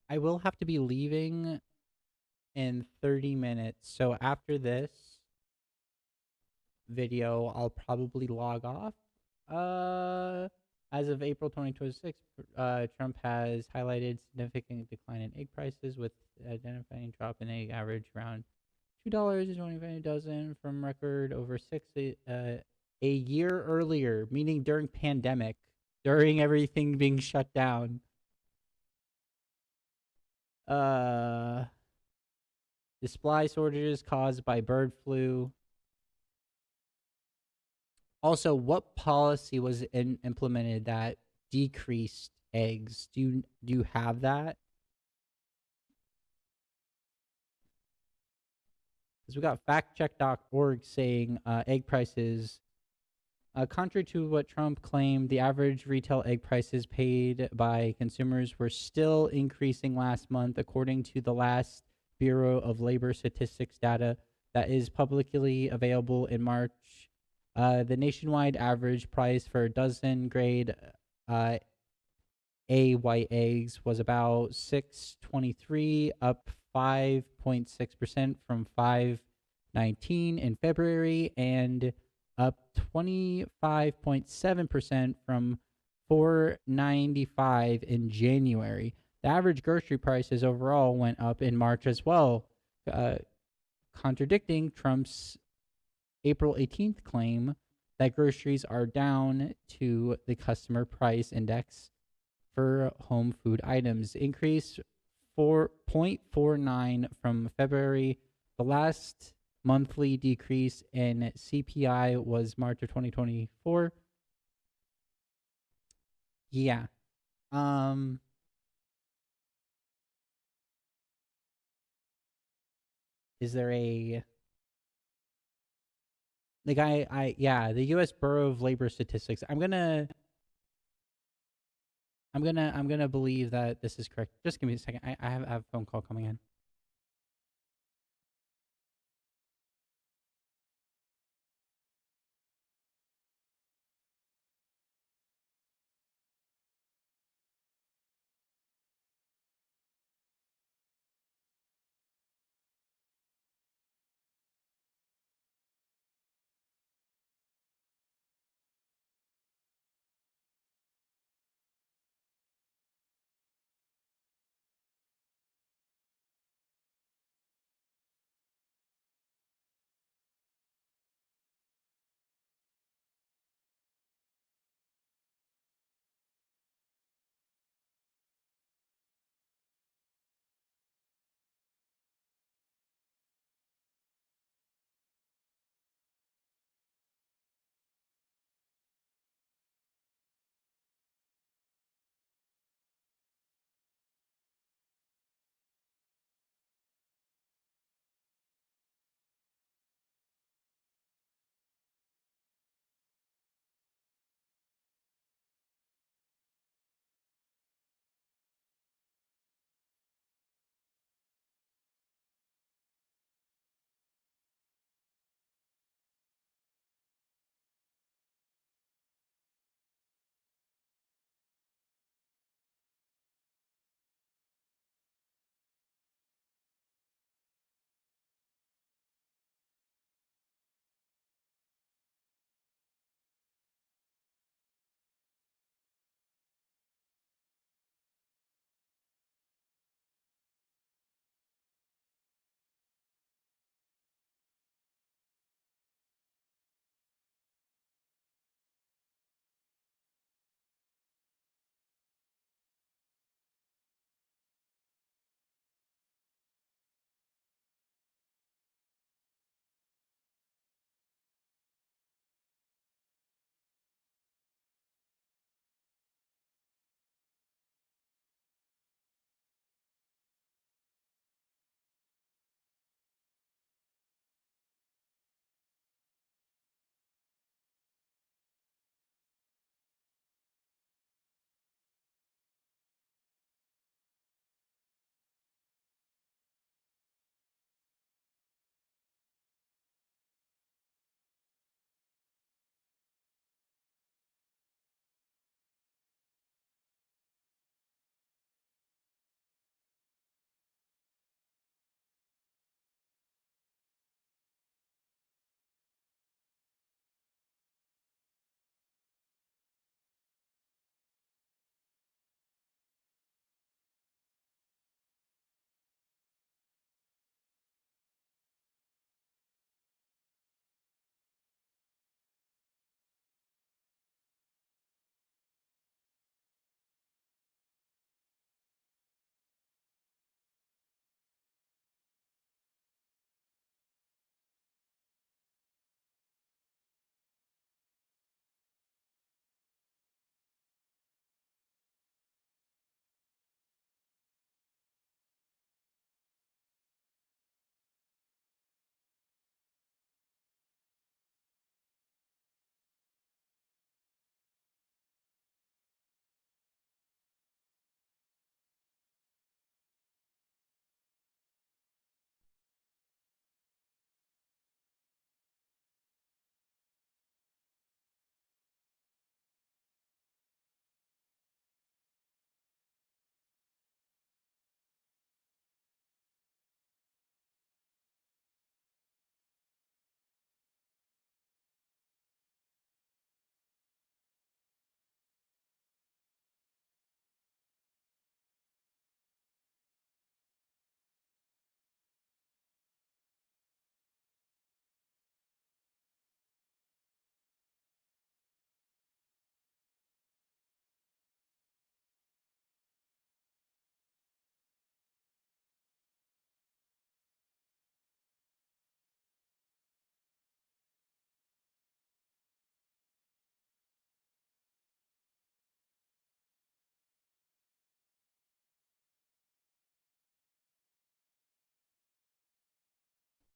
I will have to be leaving in 30 minutes. So after this video, I'll probably log off. As of April 2026, Trump has highlighted significant decline in egg prices, with identifying drop in egg average around $2.25 a dozen from record over a year earlier, meaning during pandemic, during everything being shut down. The supply shortages caused by bird flu. Also, what policy was implemented that decreased eggs? Do you have that? Because we got factcheck.org saying egg prices Contrary to what Trump claimed, the average retail egg prices paid by consumers were still increasing last month, according to the last Bureau of Labor Statistics data that is publicly available in March. The nationwide average price for a dozen grade A white eggs was about $6.23, up 5.6% from $5.19 in February, and up 25.7% from $4.95 in January. The average grocery prices overall went up in March as well, contradicting Trump's April 18th claim that groceries are down to the customer price index for home food items. Increased 4.49 from February. The last monthly decrease in CPI was March of 2024. Yeah. Is there a the US Bureau of Labor Statistics. I'm gonna believe that this is correct. Just give me a second. I have a phone call coming in.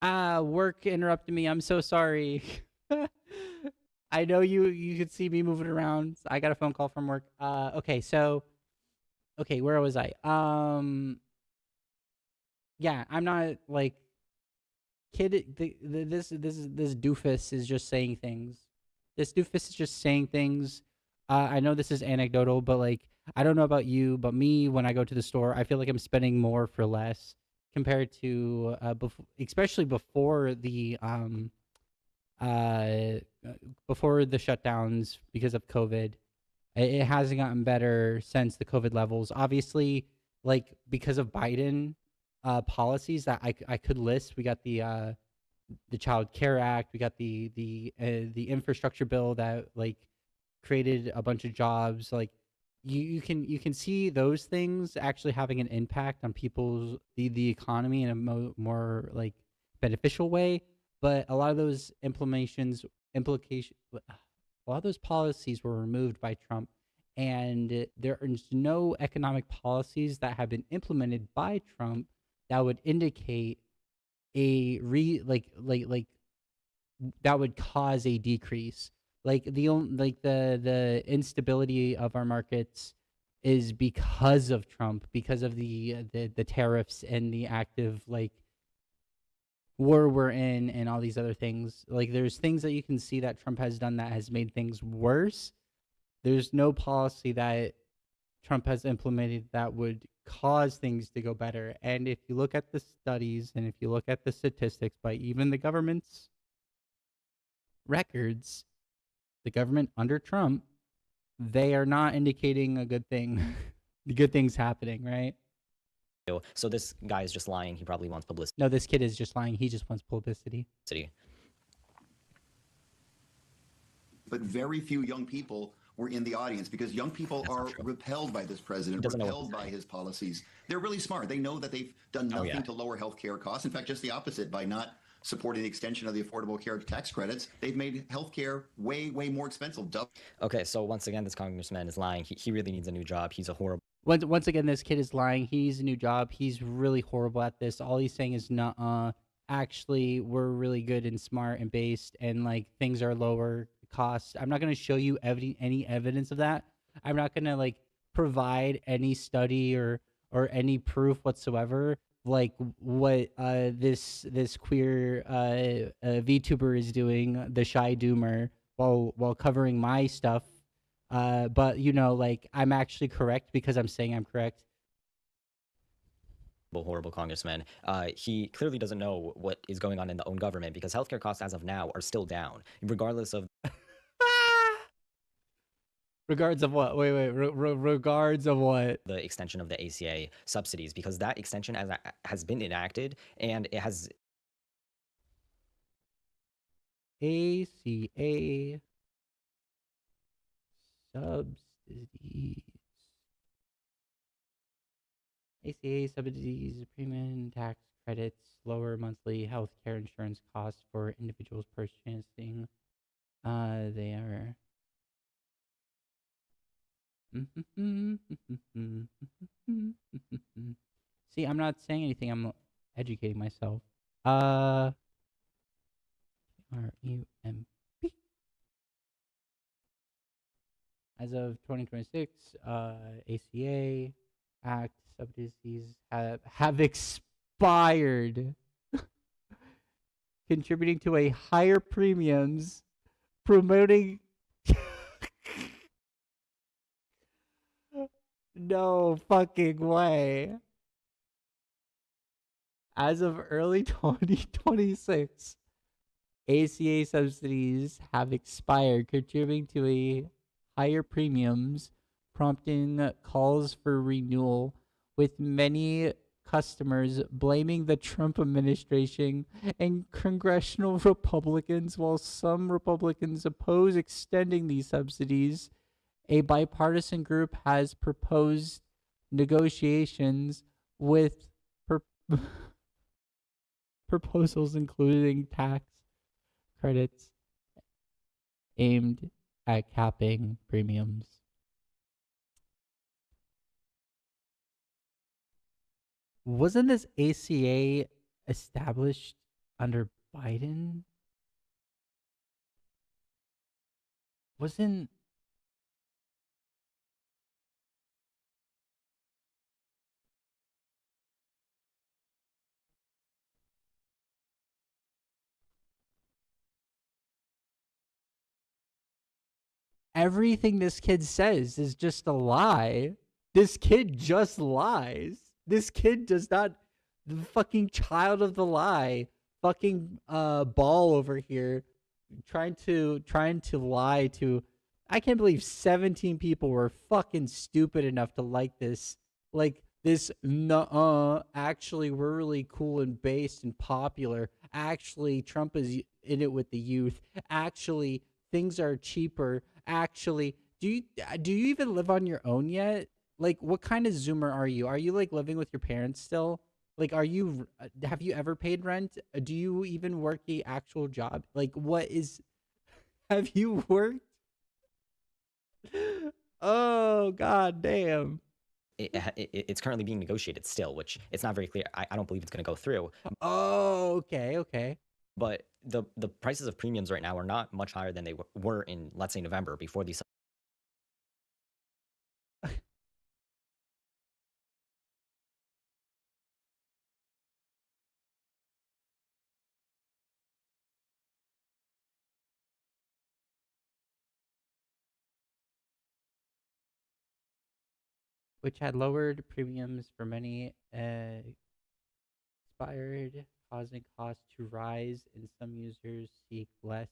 Work interrupted me. I'm so sorry. I know you could see me moving around. I got a phone call from work. Okay, so where was I? Yeah, I'm not like this doofus is just saying things. This doofus is just saying things. I know this is anecdotal, but like I don't know about you, but me when I go to the store, I feel like I'm spending more for less compared to especially before the shutdowns because of COVID. It hasn't gotten better since the COVID levels. Obviously, like because of Biden policies that I could list, we got the Child Care Act, we got the infrastructure bill that like created a bunch of jobs. Like you can see those things actually having an impact on people's the economy in a more like beneficial way. But a lot of those a lot of those policies were removed by Trump, and there is no economic policies that have been implemented by Trump that would indicate a that would cause a decrease. Like the instability of our markets is because of Trump, because of the tariffs and the active like war we're in and all these other things. Like there's things that you can see that Trump has done that has made things worse. There's no policy that Trump has implemented that would cause things to go better. And if you look at the studies and if you look at the statistics by even the government's records, the government under Trump, they are not indicating a good thing. The good things happening, right? So this guy is just lying. He probably wants publicity. No, this kid is just lying. He just wants publicity. But very few young people were in the audience because young people are repelled by this president, repelled by his policies. They're really smart. They know that they've done nothing to lower health care costs. In fact, just the opposite. By not supporting the extension of the Affordable Care tax credits, they've made health care way more expensive. Okay, so once again, this congressman is lying. He really needs a new job. He's a horrible. Once again, this kid is lying. He needs a new job. He's really horrible at this. All he's saying is, nuh-uh. Actually, we're really good and smart and based, and like things are lower cost. I'm not going to show you any evidence of that. I'm not going to like provide any study or any proof whatsoever like what this queer VTuber is doing, the Shy Doomer, while covering my stuff. But you know, like I'm actually correct because I'm saying I'm correct. Horrible congressman. He clearly doesn't know what is going on in the own government because healthcare costs as of now are still down, regardless of. Regards of what? Wait. Regards of what? The extension of the ACA subsidies, because that extension has been enacted and it has. ACA subsidies. ACA subsidies, premium tax credits, lower monthly health care insurance costs for individuals purchasing. They are. See, I'm not saying anything. I'm educating myself. RUMP. As of 2026, ACA Act subsidies have expired, contributing to a higher premiums, promoting. No fucking way. As of early 2026, ACA subsidies have expired, contributing to a higher premiums, prompting calls for renewal, with many customers blaming the Trump administration and congressional Republicans, while some Republicans oppose extending these subsidies. A bipartisan group has proposed negotiations with proposals including tax credits aimed at capping premiums. Wasn't this ACA established under Biden wasn't everything this kid says is just a lie. This kid just lies. This kid does not, the fucking child of the lie, fucking ball over here trying to lie to. I can't believe 17 people were fucking stupid enough to like this. Like this, nuh-uh, actually we're really cool and based and popular. Actually, Trump is in it with the youth. Actually, things are cheaper. Actually, do you even live on your own yet? Like, what kind of Zoomer are you? Are you like living with your parents still? Like, have you ever paid rent? Do you even work a actual job? Like, have you worked? Oh, god damn. It's currently being negotiated still, which it's not very clear. I don't believe it's going to go through. Oh, okay. But the prices of premiums right now are not much higher than they were in, let's say, November before these. Which had lowered premiums for many expired, causing costs to rise, and some users seek less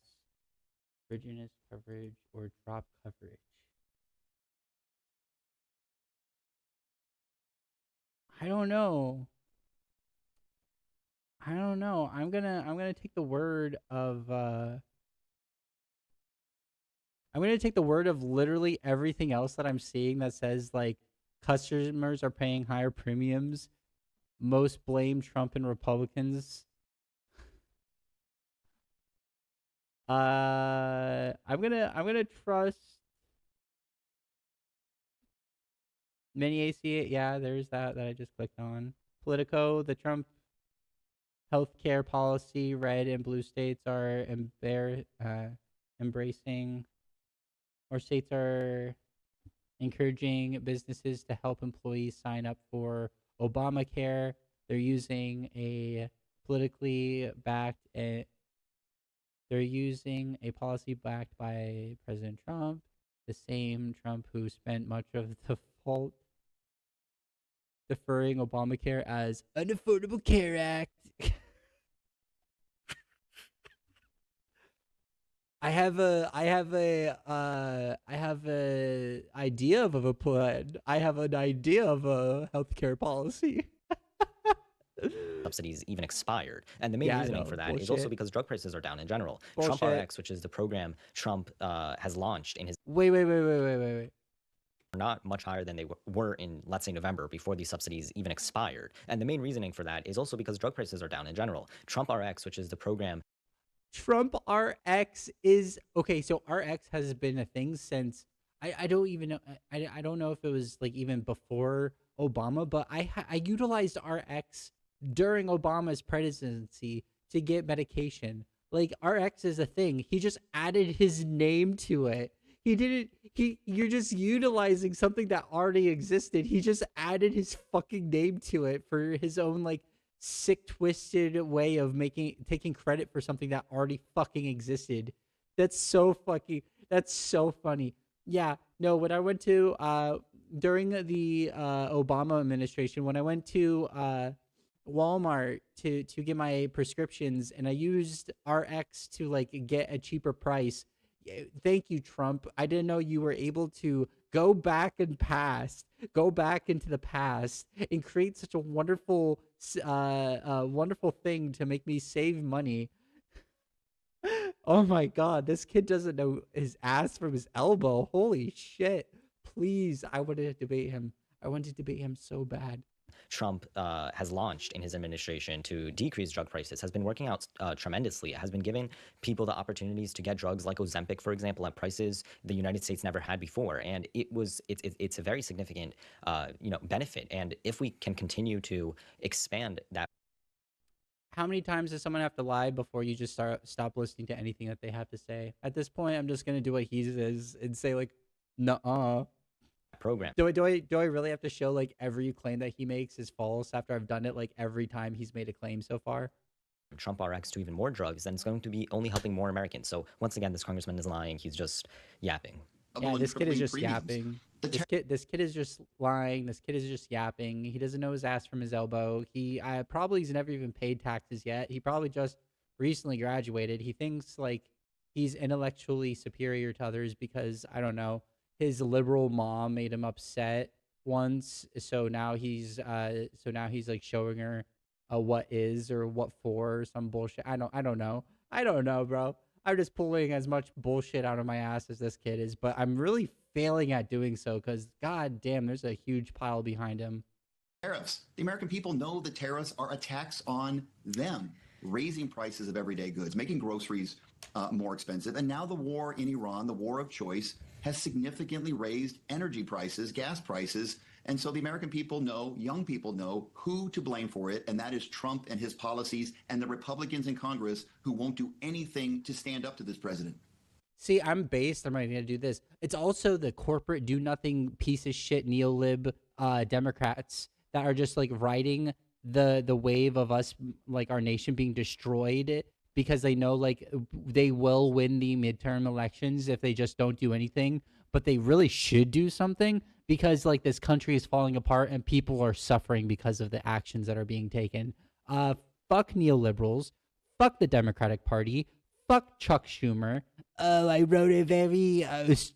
rigorous coverage or drop coverage. I don't know. I'm gonna take the word of literally everything else that I'm seeing that says like customers are paying higher premiums. Most blame Trump and Republicans. I'm gonna trust many ACA. Yeah, there's that I just clicked on. Politico, the Trump healthcare policy, red and blue states are embracing, or states are encouraging businesses to help employees sign up for Obamacare. They're using a politically backed, they're using a policy backed by President Trump, the same Trump who spent much of the fault deferring Obamacare as an Affordable Care Act. I have a idea of a plan. I have an idea of a healthcare policy. Subsidies even expired. And the main reasoning for that is also because drug prices are down in general. Bullshit. Trump RX, which is the program Trump has launched in his... Wait. are not much higher than they were in, let's say, November before these subsidies even expired. And the main reasoning for that is also because drug prices are down in general. Trump RX, which is the program... Trump RX is... Okay, so RX has been a thing since... I don't even know... I don't know if it was like even before Obama, but I utilized RX during Obama's presidency to get medication. Like, RX is a thing. He just added his name to it. You're just utilizing something that already existed. He just added his fucking name to it for his own, like, sick, twisted way of taking credit for something that already fucking existed. That's so funny. Yeah, no, when I went to, during the Obama administration, when I went to Walmart to get my prescriptions and I used RX to like get a cheaper price. Thank you, Trump. I didn't know you were able to go back into the past and create such a wonderful thing to make me save money. Oh my god, this kid doesn't know his ass from his elbow. Holy shit. Please, I want to debate him. I want to debate him so bad. Trump has launched in his administration to decrease drug prices has been working out tremendously. It has been giving people the opportunities to get drugs like Ozempic, for example, at prices the United States never had before, and it's a very significant benefit. And if we can continue to expand that, how many times does someone have to lie before you just stop listening to anything that they have to say? At this point, I'm just gonna do what he says and say like, nuh-uh. Program. Do I really have to show like every claim that he makes is false after I've done it like every time he's made a claim so far? Trump RX to even more drugs, then it's going to be only helping more Americans. So once again, this congressman is lying. He's just yapping. Yeah, this kid is just yapping. This kid is just lying. This kid is just yapping. He doesn't know his ass from his elbow. He probably has never even paid taxes yet. He probably just recently graduated. He thinks like he's intellectually superior to others because, I don't know, his liberal mom made him upset once. So now he's like showing her what is or what for or some bullshit. I don't know. I don't know, bro. I'm just pulling as much bullshit out of my ass as this kid is, but I'm really failing at doing so because, god damn, there's a huge pile behind him. Tariffs. The American people know the tariffs are a tax on them, raising prices of everyday goods, making groceries more expensive. And now the war in Iran, the war of choice, has significantly raised energy prices, gas prices. And so the American people know, young people know who to blame for it, and that is Trump and his policies and the Republicans in Congress who won't do anything to stand up to this president. See, I'm based. I'm ready to do this. It's also the corporate do-nothing piece of shit neolib Democrats that are just like riding the wave of us, like our nation being destroyed because they know like they will win the midterm elections if they just don't do anything, but they really should do something. Because like this country is falling apart and people are suffering because of the actions that are being taken. Fuck neoliberals. Fuck the Democratic Party. Fuck Chuck Schumer. I wrote a very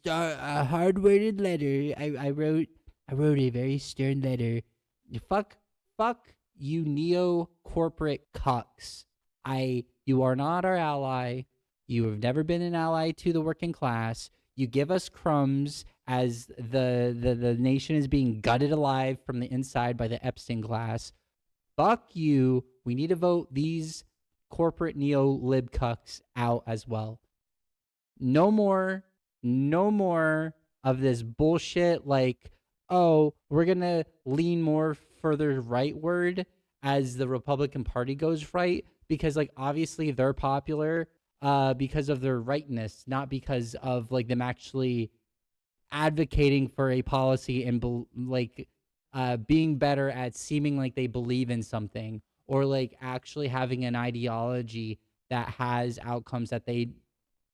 hard-worded letter. I wrote a very stern letter. Fuck you neo-corporate cucks. You are not our ally. You have never been an ally to the working class. You give us crumbs as the nation is being gutted alive from the inside by the Epstein class. Fuck you. We need to vote these corporate neo-lib cucks out as well. No more of this bullshit like, oh, we're going to lean more further rightward as the Republican Party goes right, because like obviously they're popular because of their rightness, not because of like them actually advocating for a policy and being better at seeming like they believe in something, or like actually having an ideology that has outcomes that they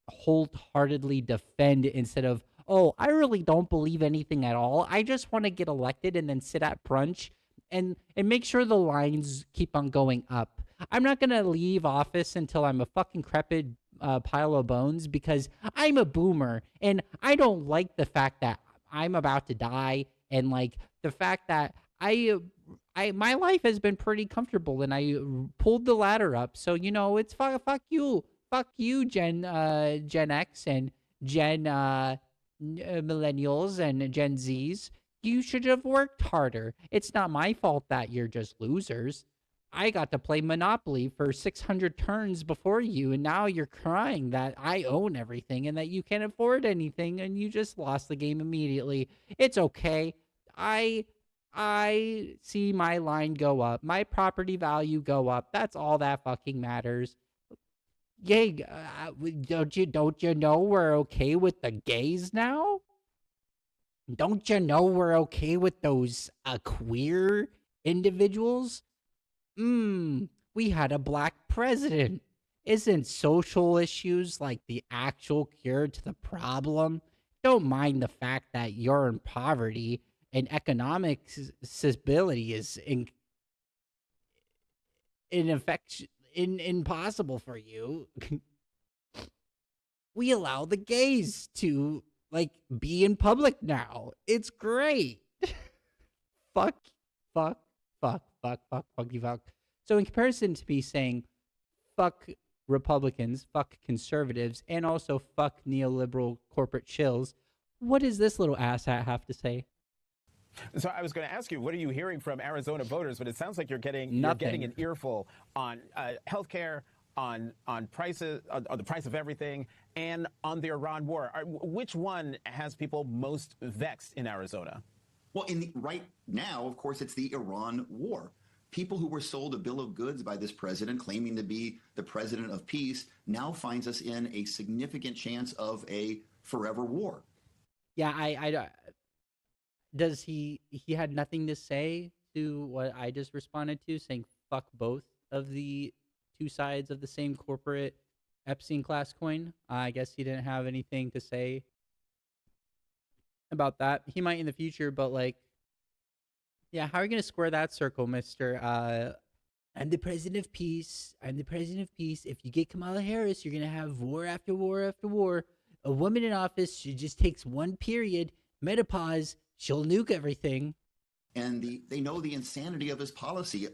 wholeheartedly defend instead of, oh, I really don't believe anything at all. I just want to get elected and then sit at brunch and make sure the lines keep on going up. I'm not going to leave office until I'm a fucking crepit pile of bones because I'm a boomer and I don't like the fact that I'm about to die, and like the fact that my life has been pretty comfortable and I pulled the ladder up. So, you know, it's fuck you, Gen X and Gen millennials and Gen Zs. You should have worked harder. It's not my fault that you're just losers. I got to play Monopoly for 600 turns before you, and now you're crying that I own everything and that you can't afford anything, and you just lost the game immediately. It's okay. I see my line go up, my property value go up. That's all that fucking matters. Yay! Don't you know we're okay with the gays now? Don't you know we're okay with those queer individuals? We had a black president. Isn't social issues like the actual cure to the problem? Don't mind the fact that you're in poverty and economic stability is impossible for you. We allow the gays to like be in public now. It's great. Fuck. So in comparison to me saying fuck Republicans, fuck conservatives, and also fuck neoliberal corporate shills, what does this little asshat have to say? So I was going to ask you, what are you hearing from Arizona voters? But it sounds like you're getting an earful on healthcare, on prices, on the price of everything, and on the Iran war. Which one has people most vexed in Arizona? Well, right now, of course, it's the Iran war. people who were sold a bill of goods by this president claiming to be the president of peace now finds us in a significant chance of a forever war. Yeah, I does he had nothing to say to what I just responded to, saying fuck both of the two sides of the same corporate Epstein class coin. I guess he didn't have anything to say about that. He might in the future, but like, yeah, how are you gonna square that circle, Mister? I'm the president of peace. I'm the president of peace. If you get Kamala Harris, you're gonna have war after war after war. A woman in office, she just takes one period, menopause, she'll nuke everything. And they know the insanity of his policy.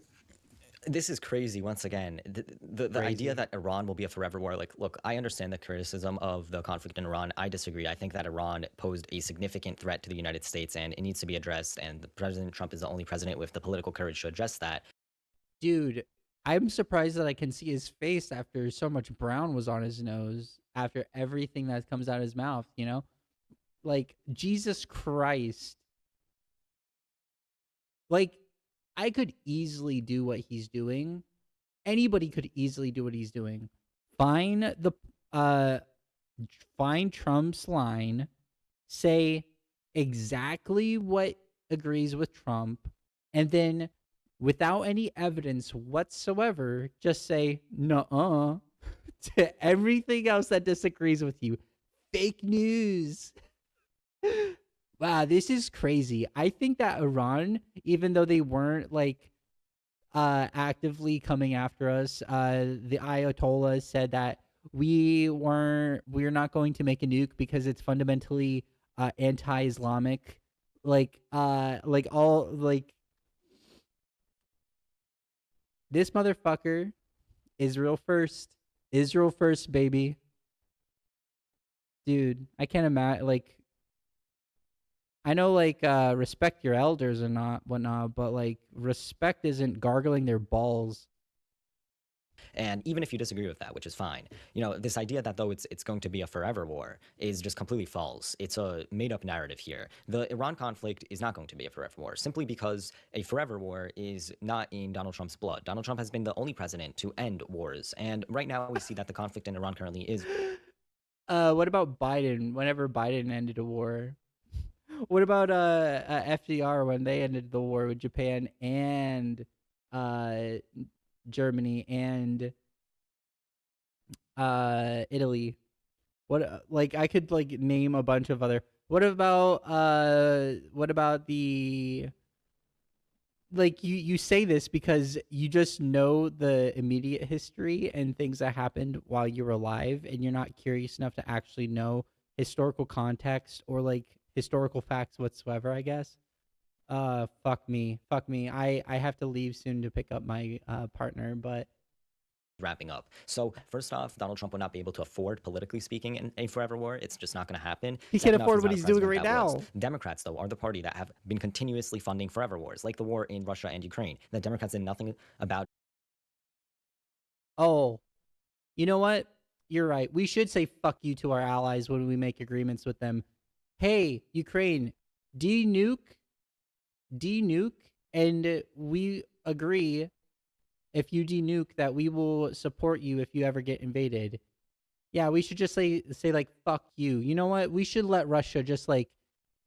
This is crazy. Once again, the idea that Iran will be a forever war. Like, look, I understand the criticism of the conflict in Iran. I disagree. I think that Iran posed a significant threat to the United States, and it needs to be addressed. And President Trump is the only president with the political courage to address that. Dude, I'm surprised that I can see his face after so much brown was on his nose, after everything that comes out of his mouth, you know? Like, Jesus Christ. Like, I could easily do what he's doing. Anybody could easily do what he's doing. Find Trump's line, say exactly what agrees with Trump, and then without any evidence whatsoever, just say nuh-uh to everything else that disagrees with you. Fake news. Wow, this is crazy. I think that Iran, even though they weren't like actively coming after us, the Ayatollah said that we're not going to make a nuke because it's fundamentally anti-Islamic. This motherfucker, Israel first. Israel first, baby. Dude, I can't imagine, like, I know, like, respect your elders and whatnot, but, like, respect isn't gargling their balls. And even if you disagree with that, which is fine, you know, this idea that though it's going to be a forever war is just completely false. It's a made-up narrative here. The Iran conflict is not going to be a forever war, simply because a forever war is not in Donald Trump's blood. Donald Trump has been the only president to end wars, and right now we see that the conflict in Iran currently is... What about Biden? Whenever Biden ended a war? What about FDR when they ended the war with Japan and Germany and Italy? What, like, I could like name a bunch of other. What about the, like, you say this because you just know the immediate history and things that happened while you were alive, and you're not curious enough to actually know historical context or like historical facts whatsoever, I guess. Fuck me. I have to leave soon to pick up my partner, but wrapping up. So first off, Donald Trump will not be able to afford, politically speaking, a forever war. It's just not going to happen. He can't afford what he's doing right now. Democrats, though, are the party that have been continuously funding forever wars, like the war in Russia and Ukraine. The Democrats did nothing about. Oh, you know what? You're right. We should say fuck you to our allies when we make agreements with them. Hey, Ukraine, denuke, and we agree, if you denuke, that we will support you if you ever get invaded. Yeah, we should just say like fuck you. You know what? We should let Russia just like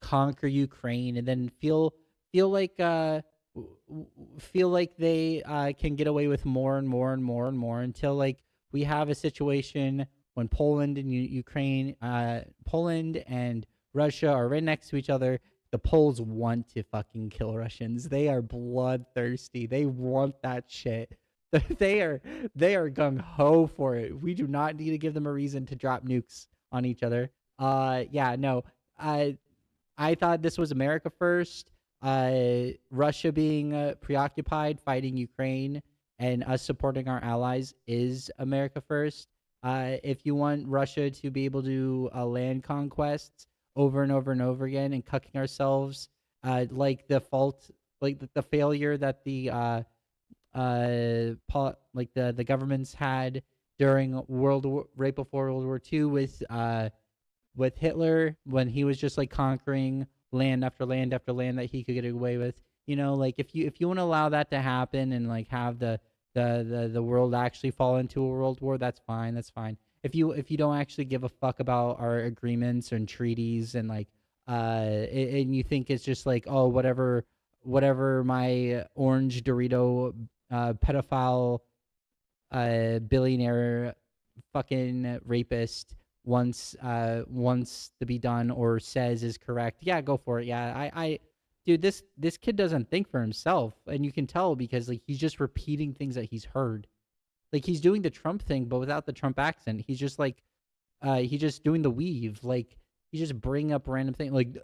conquer Ukraine and then feel like they can get away with more and more until like we have a situation when Poland and Ukraine, Poland and Russia are right next to each other. The Poles want to fucking kill Russians. They are bloodthirsty. They want that shit. They are gung ho for it. We do not need to give them a reason to drop nukes on each other. Yeah, no. I thought this was America first. Russia being preoccupied fighting Ukraine and us supporting our allies is America first. If you want Russia to be able to land conquests over and over and over again and cucking ourselves, like the failure that the governments had during right before World War II with Hitler, when he was just like conquering land after land after land that he could get away with. You know, like if you want to allow that to happen and like have the world actually fall into a world war, that's fine. That's fine. If you don't actually give a fuck about our agreements and treaties and like and you think it's just like, oh, whatever my orange Dorito pedophile billionaire fucking rapist wants to be done or says is correct, yeah, go for it. Yeah, I dude, this kid doesn't think for himself, and you can tell because like he's just repeating things that he's heard. Like he's doing the Trump thing but without the Trump accent. He's just like he's just doing the weave. Like he's just bringing up random things like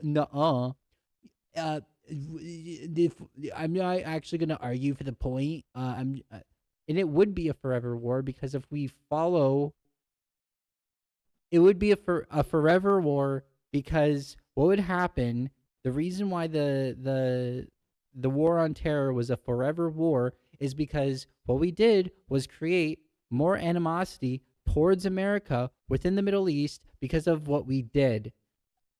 if I'm not actually going to argue for the point, and it would be a forever war because if we follow, it would be a forever war because what would happen, the reason why the war on terror was a forever war is because what we did was create more animosity towards America within the Middle East because of what we did.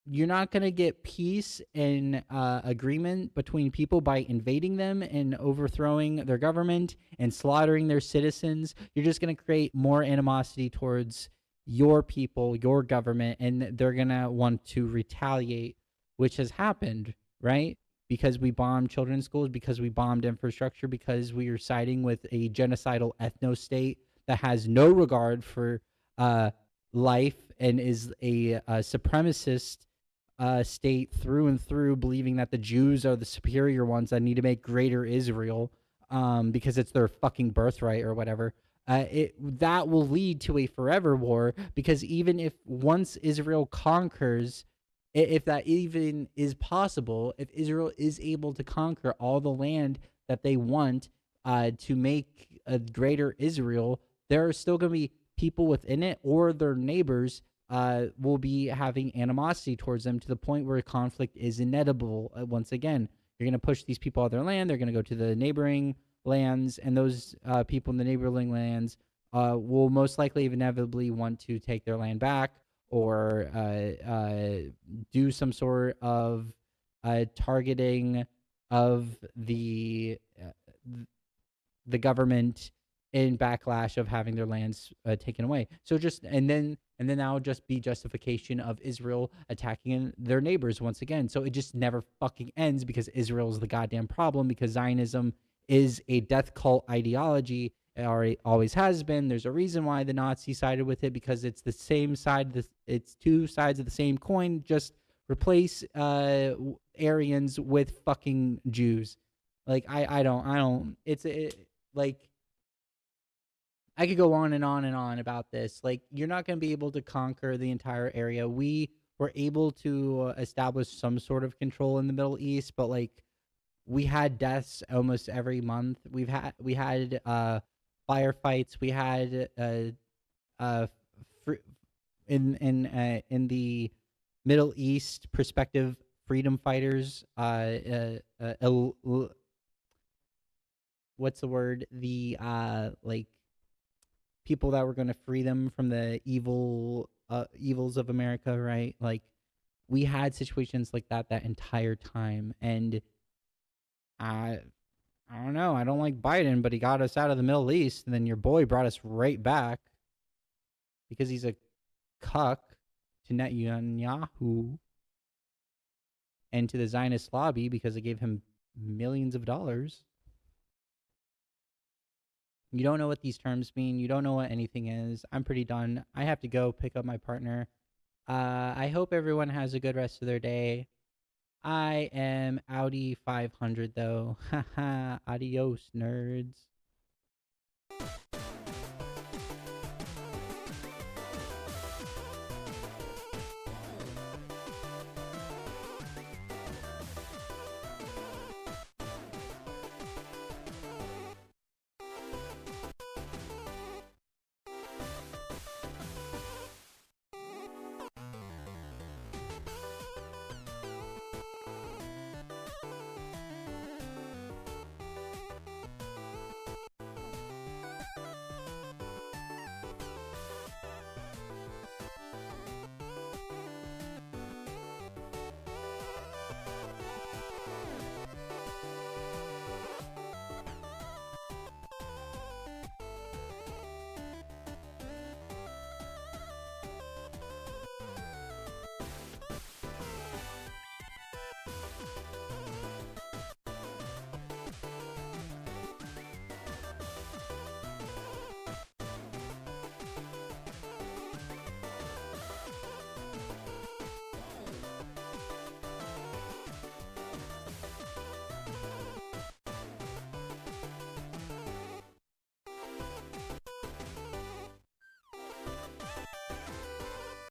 You're not going to get peace and agreement between people by invading them and overthrowing their government and slaughtering their citizens. You're just going to create more animosity towards your people, your government, and they're going to want to retaliate, which has happened, right? Because we bombed children's schools, because we bombed infrastructure, because we are siding with a genocidal ethno-state that has no regard for life and is a supremacist state through and through, believing that the Jews are the superior ones that need to make greater Israel because it's their fucking birthright or whatever. That will lead to a forever war because even if once Israel conquers, if that even is possible, if Israel is able to conquer all the land that they want to make a greater Israel, there are still going to be people within it or their neighbors will be having animosity towards them to the point where conflict is inevitable. Once again, you're going to push these people out of their land. They're going to go to the neighboring lands, and those people in the neighboring lands will most likely inevitably want to take their land back or do some sort of targeting of the government in backlash of having their lands taken away. So just and then that would just be justification of Israel attacking their neighbors once again. So it just never fucking ends because Israel is the goddamn problem, because Zionism is a death cult ideology. It always has been. There's a reason why the Nazis sided with it, because it's the same side. It's two sides of the same coin. Just replace Aryans with fucking Jews. Like I don't. Like I could go on and on and on about this. Like you're not going to be able to conquer the entire area. We were able to establish some sort of control in the Middle East, but like we had deaths almost every month. We had firefights. We had in the Middle East perspective, freedom fighters. What's the word? The like people that were going to free them from the evils of America, right? Like we had situations like that entire time, and I don't know. I don't like Biden, but he got us out of the Middle East, and then your boy brought us right back because he's a cuck to Netanyahu and to the Zionist lobby because they gave him millions of dollars. You don't know what these terms mean. You don't know what anything is. I'm pretty done. I have to go pick up my partner. I hope everyone has a good rest of their day. I am Audi 500 though. Haha, adios, nerds.